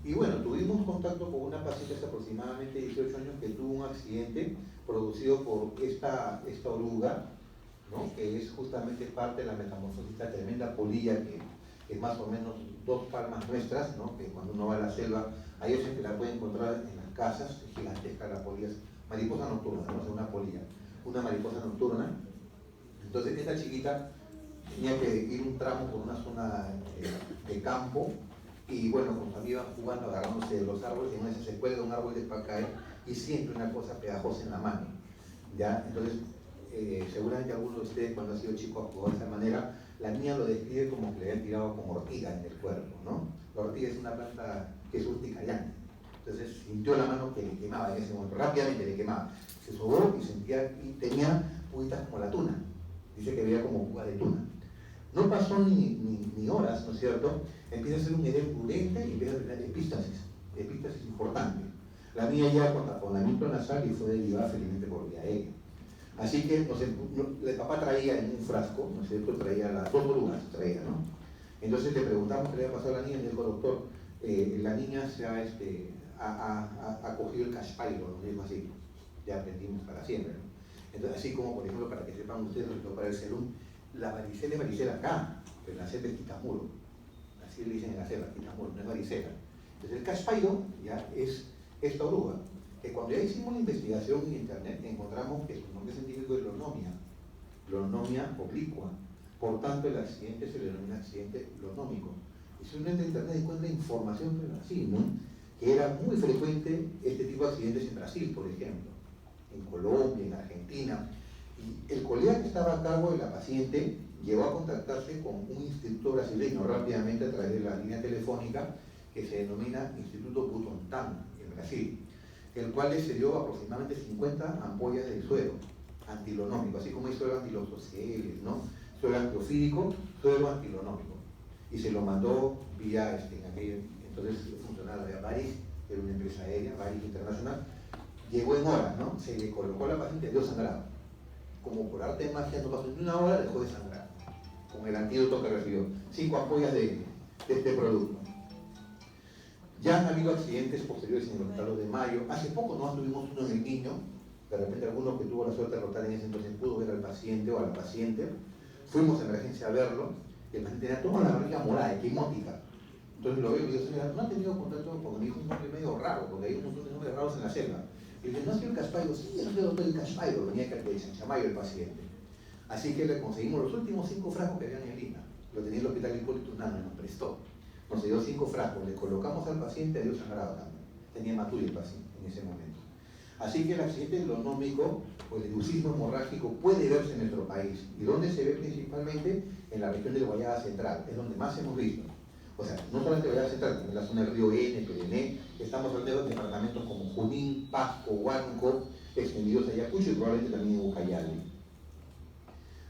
Y bueno, tuvimos contacto con una paciente hace aproximadamente 18 años que tuvo un accidente producido por esta oruga, ¿no?, que es justamente parte de la metamorfosis, esta tremenda polilla que es más o menos 2 palmas nuestras, ¿no?, que cuando uno va a la selva, hay veces que la puede encontrar en las casas, es gigantesca la polilla, es mariposa nocturna, ¿no?, es una polilla, una mariposa nocturna. Entonces esta chiquita tenía que ir un tramo por una zona de campo, y bueno, con su amiga jugando, agarrándose de los árboles, y una vez se cuelga un árbol de pacae y siente una cosa pegajosa en la mano, ¿ya? Entonces, seguramente algunos de ustedes, cuando ha sido chico, ha jugado de esa manera. La niña lo describe como que le habían tirado con ortiga en el cuerpo, ¿no? La ortiga es una planta que es urticariante. Entonces sintió la mano que le quemaba en ese momento, rápidamente le quemaba. Se sobó y sentía, y tenía puitas como la tuna. Dice que veía como pugas de tuna. No pasó ni horas, ¿no es cierto? Empieza a ser un edema prudente y empieza a tener epístasis importante. La niña ya con taponamiento nasal y fue derivada felizmente por vía aérea. Así que el papá traía en un frasco, ¿no es cierto?, traía las 2 orugas, traía, ¿no? Entonces le preguntamos qué le había pasado a la niña y dijo: doctor, la niña se ha cogido el caspiro, ¿no?, dijo así, ya aprendimos para siempre, ¿no? Entonces, así como, por ejemplo, para que sepan ustedes, para el serum, la varicela es varicela acá, pero la selva es quitamuro, así le dicen en la selva, quitamuro, no es varicela. Entonces el caspiro ya es esta oruga, que cuando ya hicimos la investigación en internet encontramos que su nombre científico es Lonomia oblicua. Por tanto, el accidente se le denomina accidente lonómico. Y si uno entra en internet encuentra información sobre Brasil, ¿no?, que era muy frecuente este tipo de accidentes en Brasil, por ejemplo, en Colombia, en Argentina. Y el colega que estaba a cargo de la paciente llegó a contactarse con un instituto brasileño rápidamente a través de la línea telefónica que se denomina Instituto Butantan en Brasil, el cual le cedió aproximadamente 50 ampollas de suero antilonómico, así como hay suero antilosociales, ¿no?, suero antiofídico, suero antilonómico, y se lo mandó vía entonces funcionaba de Varig, que era una empresa aérea, Varig Internacional. Llegó en horas, ¿no?, se le colocó a la paciente, dio sangrado, como por arte de magia, no pasó ni una hora, dejó de sangrar con el antídoto que recibió, 5 ampollas de este producto. Ya han habido accidentes posteriores en el hospital de Mayo. Hace poco nomás tuvimos uno en el Niño. De repente alguno que tuvo la suerte de rotar en ese entonces pudo ver al paciente o a la paciente. Fuimos a emergencia a verlo y el paciente tenía toda la barriga morada, equimótica. Entonces lo veo y le digo: señora, ¿no ha tenido contacto con mi hijo? Un nombre medio raro, porque hay un montón de nombres raros en la selva. Y le dije: ¿no ha sido el Caspiro? Sí, no sé, doctor, el Caspiro. Venía de San Chamayo el paciente. Así que le conseguimos los últimos 5 frascos que habían en Lima. Lo tenía en el hospital Hipólito Unanue, nos prestó. Nos dio 5 frascos, le colocamos al paciente, dio sangrado también. Tenía hematuria el paciente en ese momento. Así que el accidente lonómico o el leucismo hemorrágico puede verse en nuestro país. ¿Y dónde se ve principalmente? En la región del Guayana Central, es donde más hemos visto. O sea, no solamente Guayana Central, también la zona del río N, Perené, estamos hablando de departamentos como Junín, Pasco, Huánuco, extendidos a Ayacucho y probablemente también en Ucayali.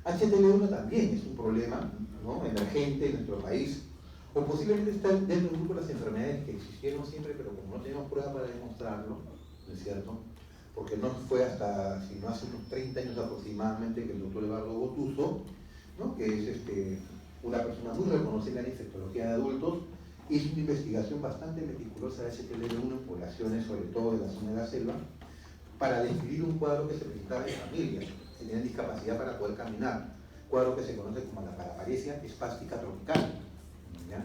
HTLV1 también es un problema, ¿no?, emergente en nuestro país, o posiblemente está dentro del grupo de las enfermedades que existieron siempre, pero como no tenemos pruebas para demostrarlo, ¿no es cierto?, porque no fue hasta, si no hace unos 30 años aproximadamente, que el doctor Eduardo Gotuso, ¿no?, que es una persona muy reconocida en la infectología de adultos, hizo una investigación bastante meticulosa de HTLV1 en poblaciones, sobre todo de la zona de la selva, para describir un cuadro que se presentaba en familias que tenían discapacidad para poder caminar, cuadro que se conoce como la paraparesia espástica tropical, ¿ya?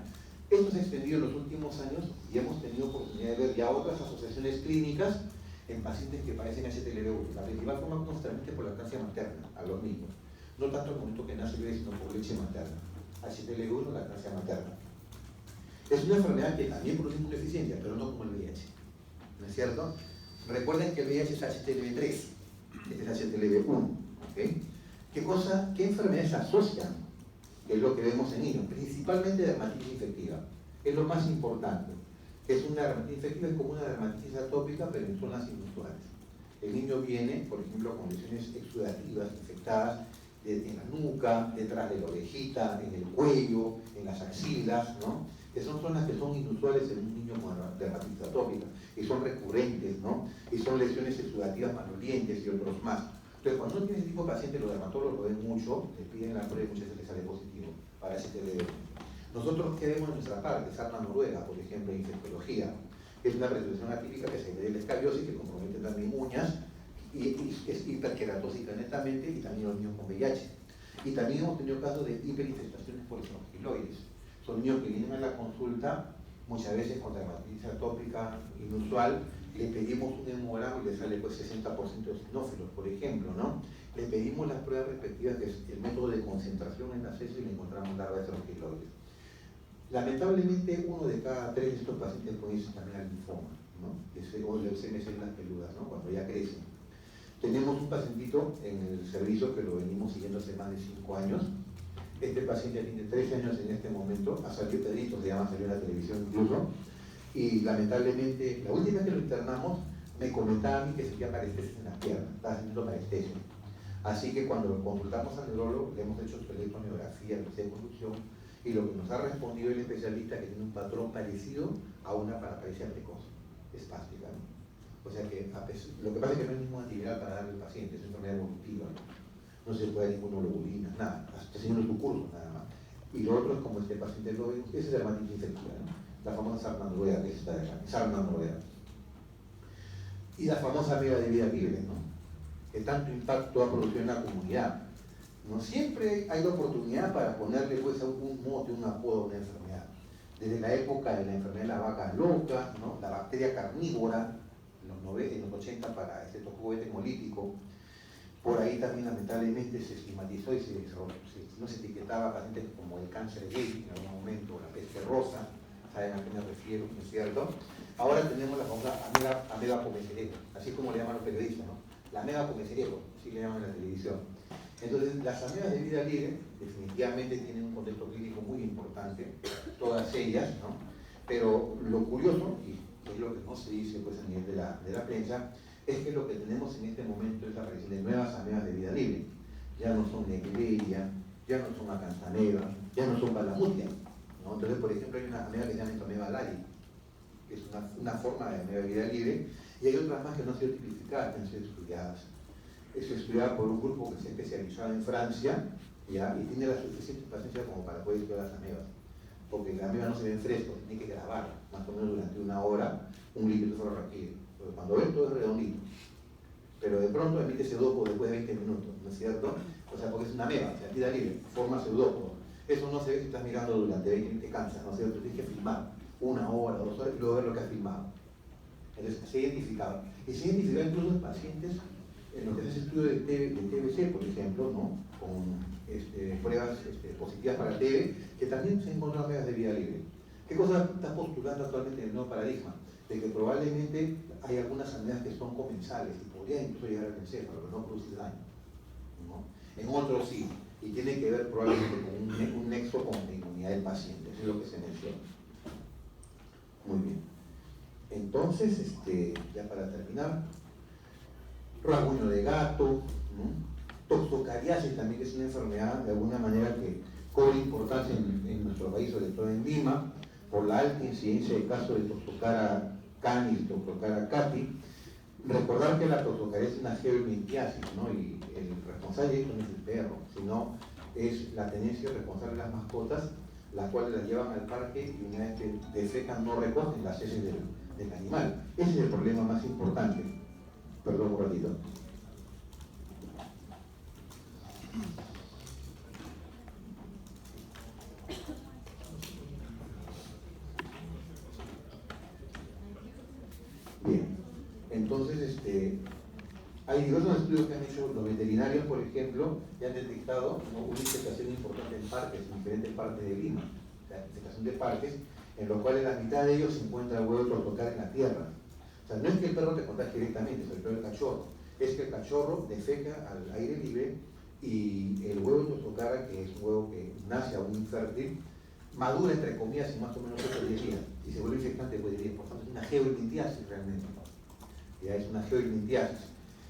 Esto se ha extendido en los últimos años y hemos tenido oportunidad de ver ya otras asociaciones clínicas en pacientes que padecen HTLV1. La principal forma como se transmite por lactancia materna a los niños. No tanto al momento que nace el bebé, sino por leche materna. HTLV1, lactancia materna. Es una enfermedad que también produce inmunodeficiencia, pero no como el VIH. ¿No es cierto? Recuerden que el VIH es HTLV3, este es HTLV1. ¿Okay? ¿Qué enfermedades se asocian? Que es lo que vemos en niños, principalmente dermatitis infectiva. Es lo más importante. Es una dermatitis infectiva, es como una dermatitis atópica, pero en zonas inusuales. El niño viene, por ejemplo, con lesiones exudativas infectadas en la nuca, detrás de la orejita, en el cuello, en las axilas, ¿no? Que son zonas que son inusuales en un niño con dermatitis atópica, y son recurrentes, ¿no? Y son lesiones exudativas malolientes y otros más. Entonces, cuando uno tiene ese tipo de paciente, los dermatólogos lo ven mucho, le piden la prueba y muchas veces sale positivo para HTLV. Nosotros, ¿qué vemos en nuestra parte? Sarna noruega, por ejemplo, infectología. Es una presentación atípica que se ve en la escabiosis, que compromete también uñas, y es hiperqueratósica netamente, y también los niños con VIH. Y también hemos tenido casos de hiperinfestaciones por eosinofiloides. Son niños que vienen a la consulta, muchas veces con dermatitis atópica inusual, le pedimos un hemograma y le sale pues 60% de eosinófilos, por ejemplo, ¿no? Le pedimos las pruebas respectivas, que es el método de concentración en las heces, y le encontramos larva de eosinofiloides. Lamentablemente, 1 de cada 3 de estos pacientes puede irse también al linfoma, ¿no? O leucemia de células peludas, ¿no? Cuando ya crecen. Tenemos un pacientito en el servicio que lo venimos siguiendo hace más de 5 años. Este paciente tiene 13 años en este momento, ha salido Pedrito, se llama, salió en la televisión incluso, y lamentablemente, la última vez que lo internamos, me comentaba a mí que sentía parestesia en la pierna, estaba sintiendo parestesia. Así que cuando lo consultamos al neurólogo, le hemos hecho su electromiografía, de conducción, y lo que nos ha respondido el especialista que tiene un patrón parecido a una paraparesia precoz, espástica, ¿no? O sea que lo que pasa es que no hay ningún antiviral para darle al paciente, es una enfermedad evolutiva, no se puede dar ninguna globulina, nada, hasta haciendo su curso, nada más. Y lo otro es como este paciente lo ve, esa es la dermatitis infectiva, ¿no? La famosa sarna noruega, que es esta de acá, sarna noruega. Y la famosa ameba de vida libre, ¿no? Que tanto impacto ha producido en la comunidad. No siempre hay la oportunidad para ponerle pues un mote, un apodo a una enfermedad. Desde la época de la enfermedad de la vaca loca, ¿no? La bacteria carnívora, en los 80 para este juguete hemolítico. Por ahí también lamentablemente se estigmatizó y no se etiquetaba a pacientes como el cáncer gay en algún momento, la peste rosa, saben a qué me refiero, ¿no es cierto? Ahora tenemos la famosa ameba comecereco, así como le llaman los periodistas, ¿no? La ameba comecereco, así le llaman en la televisión. Entonces, las amebas de vida libre definitivamente tienen un contexto clínico muy importante, todas ellas, ¿no? Pero lo curioso, y es lo que no se dice pues, a nivel de la prensa, es que lo que tenemos en este momento es la aparición de nuevas amebas de vida libre. Ya no son Negligeria, ya no son Acanthameba, ya no son Balamutia, ¿no? Entonces, por ejemplo, hay una ameba que se llama Entomeba lari, que es una forma de ameba de vida libre, y hay otras más que no han sido tipificadas, que han sido estudiadas. Es estudiada por un grupo que se ha especializado en Francia, ¿ya? Y tiene la suficiente paciencia como para poder estudiar las amebas. Porque la ameba no se ve en fresco, tiene que grabar más o menos durante 1 hora un líquido fluorraquídeo. Cuando ven todo es redondito, pero de pronto emite pseudópodo después de 20 minutos, ¿no es cierto? O sea, porque es una ameba, o sea, vida libre, forma pseudópodo. Eso no se ve si estás mirando durante 20 minutos, te cansas, ¿no es cierto? Tienes que filmar 1 hora, 2 horas y luego ver lo que has filmado. Entonces, se ha identificado. Y se ha identificado incluso en pacientes en los que se hace estudio de TBC, por ejemplo, ¿no? Con pruebas positivas para TB, que también se encuentran amebas de vida libre. ¿Qué cosa estás postulando actualmente en el nuevo paradigma? De que probablemente hay algunas amebas que son comensales y podrían incluso llegar al encéfalo, pero no producir daño, ¿no? En otros sí, y tiene que ver probablemente con un nexo con la inmunidad del paciente, eso es lo que se menciona. Muy bien. Entonces, ya para terminar, rasguño de gato, ¿no? Toxocariasis también, que es una enfermedad de alguna manera que cobra importancia en nuestro país, sobre todo en Lima, por la alta incidencia de casos de Toxocara canis, Toxocara cati. Recordar que la toxocariasis es una geomintiasis, ¿no? Y el responsable de esto no es el perro, sino es la tenencia responsable de las mascotas, las cuales las llevan al parque y una vez que defecan no recogen las heces del animal. Ese es el problema más importante. Perdón un ratito. hay diversos estudios que han hecho los veterinarios, por ejemplo, que han detectado, ¿no?, una infestación importante en parques, en diferentes partes de Lima. O sea, infestación de parques, en los cuales la mitad de ellos se encuentra el huevo de tocar en la tierra. O sea, no es que el perro te contagie directamente, sobre todo el cachorro, es que el cachorro defeca al aire libre y el huevo de tocara, que es un huevo que nace aún infértil, madura entre comillas en más o menos 8 o 10 días y se vuelve infectante después de 10. Por tanto, es una geoilintiasis realmente. Ya es una geoilintiasis.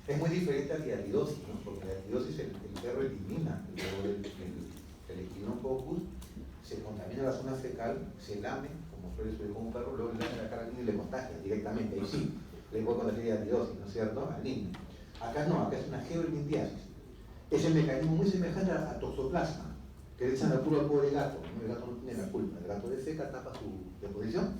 Es muy diferente a la hiatidosis, ¿no? Porque la hiatidosis el perro elimina el huevo del Echinococcus, se contamina la zona fecal, se lame, como suele suceder con un perro, luego le lame la cara al niño y le contagia directamente. Ahí sí, le puede contagiar hiatidosis, ¿no es cierto?, al niño. Acá no, acá es una geoilintiasis. Es el mecanismo muy semejante a toxoplasma, que le echan la culpa al pobre gato. El gato no tiene la culpa, el gato defeca, tapa su deposición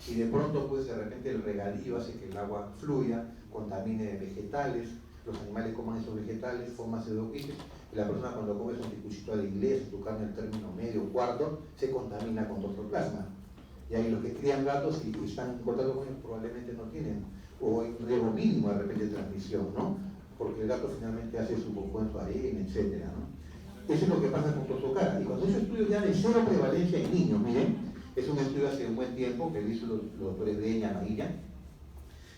y de pronto, pues de repente el regadío hace que el agua fluya, contamine vegetales, los animales coman esos vegetales, forman pseudoquistes, y la persona cuando come su anticuchito de inglés, su carne al término medio o cuarto, se contamina con toxoplasma. Y ahí los que crían gatos y están en contacto con ellos probablemente no tienen, o hay un riesgo mínimo de repente de transmisión, ¿no? Porque el gato finalmente hace su popó en su arena, etc., ¿no? Eso es lo que pasa con toxocara. Y cuando hizo estudios ya de cero prevalencia en niños, miren, es un estudio hace un buen tiempo que hizo los doctores Breña, Amarilla,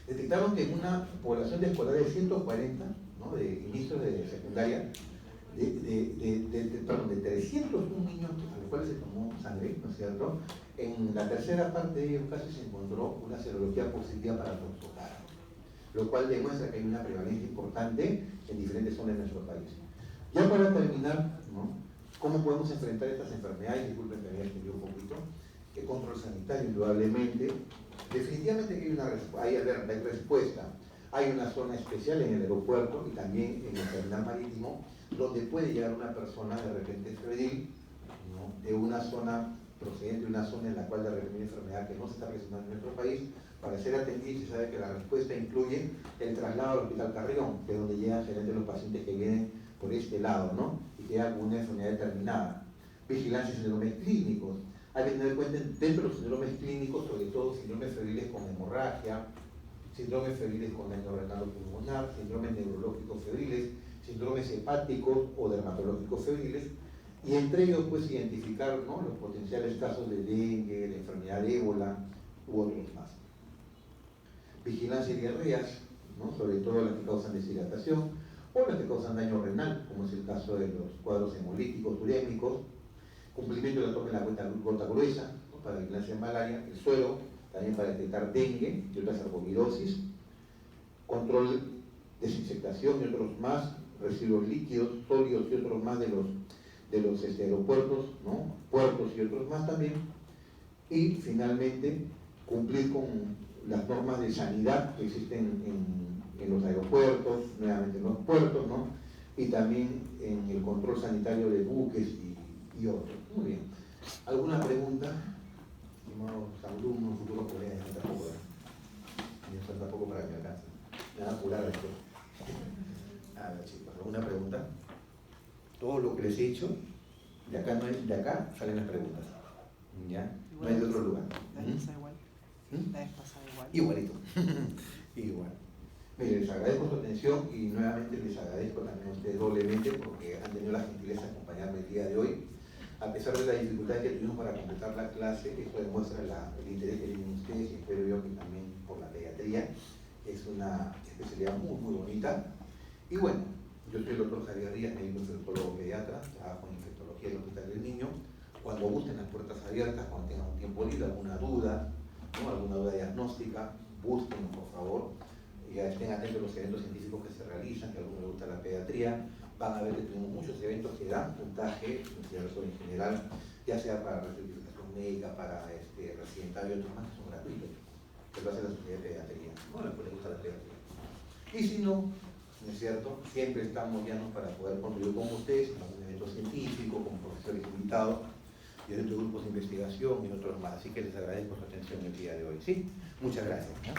detectaron que en una población de escolares de 140, ¿no?, de inicios de secundaria, de 301 niños a los cuales se tomó sangre, ¿no es cierto?, en la tercera parte de ellos casi se encontró una serología positiva para toxocara, lo cual demuestra que hay una prevalencia importante en diferentes zonas de nuestro país. Ya para terminar, ¿no?, ¿cómo podemos enfrentar estas enfermedades? Disculpen que había extendido un poquito. El control sanitario, indudablemente. Definitivamente que hay respuesta. Hay una zona especial en el aeropuerto y también en el terminal marítimo, donde puede llegar una persona de repente febril, ¿no?, de una zona procedente de una zona en la cual de repente hay una enfermedad que no se está presentando en nuestro país, para ser atendida, y se sabe que la respuesta incluye el traslado al Hospital Carrión, que es donde llegan generalmente los pacientes que vienen por este lado, ¿no?, y que hay alguna enfermedad determinada. Vigilancia y síndromes clínicos. Hay que tener en cuenta dentro de los síndromes clínicos, sobre todo síndromes febriles con hemorragia, síndromes febriles con daño renal o pulmonar, síndromes neurológicos febriles, síndromes hepáticos o dermatológicos febriles, y entre ellos pues identificar, ¿no?, los potenciales casos de dengue, la enfermedad de ébola u otros más. Vigilancia y diarreas, ¿no?, sobre todo las que causan deshidratación o las que causan daño renal, como es el caso de los cuadros hemolíticos, urémicos. Cumplimiento de la toma de la gota gruesa, ¿no?, para la vigilancia de malaria, el suelo, también para detectar dengue y otras arbovirosis, control, desinfectación y otros más, residuos líquidos, sólidos y otros más de los aeropuertos, ¿no?, puertos y otros más también, y finalmente cumplir con las normas de sanidad que existen en los aeropuertos, nuevamente en los puertos, ¿no?, y también en el control sanitario de buques y otros. Muy bien. ¿Alguna pregunta? Estimados alumnos, futuros colegas, tampoco para que me alcance. Me van a curar después. A ver, chicos, ¿alguna pregunta? Todo lo que les he dicho, de acá salen las preguntas. ¿Ya? No hay de otro lugar. La vez pasada igual. La vez pasada igual. Igualito. Igual. Mire, les agradezco su atención y nuevamente les agradezco también a ustedes doblemente porque han tenido la gentileza de acompañarme el día de hoy. A pesar de las dificultades que tuvimos para completar la clase, esto demuestra el interés que tienen ustedes y espero yo que también por la pediatría. Es una especialidad muy, muy bonita. Y bueno, yo soy el doctor Javier Díaz, médico infectólogo pediatra, trabajo en infectología del Hospital del Niño. Cuando gusten las puertas abiertas, cuando tengan un tiempo libre, alguna duda, ¿no?, alguna duda diagnóstica, búsquenos por favor. Ya estén atentos a los eventos científicos que se realizan, que a algunos les gusta la pediatría. Van a ver que tenemos muchos eventos que dan puntaje en general, ya sea para recertificación médica, para residentado y otros más que son gratuitos, que lo hace la Sociedad de Pediatría, ¿no?, a la cual le gusta la pediatría. Y si no, ¿no es cierto?, siempre estamos llanos para poder contribuir con ustedes en algún evento científico, con profesores invitados, y en otros grupos de investigación y otros más. Así que les agradezco su atención el día de hoy. ¿Sí? Muchas gracias, ¿no?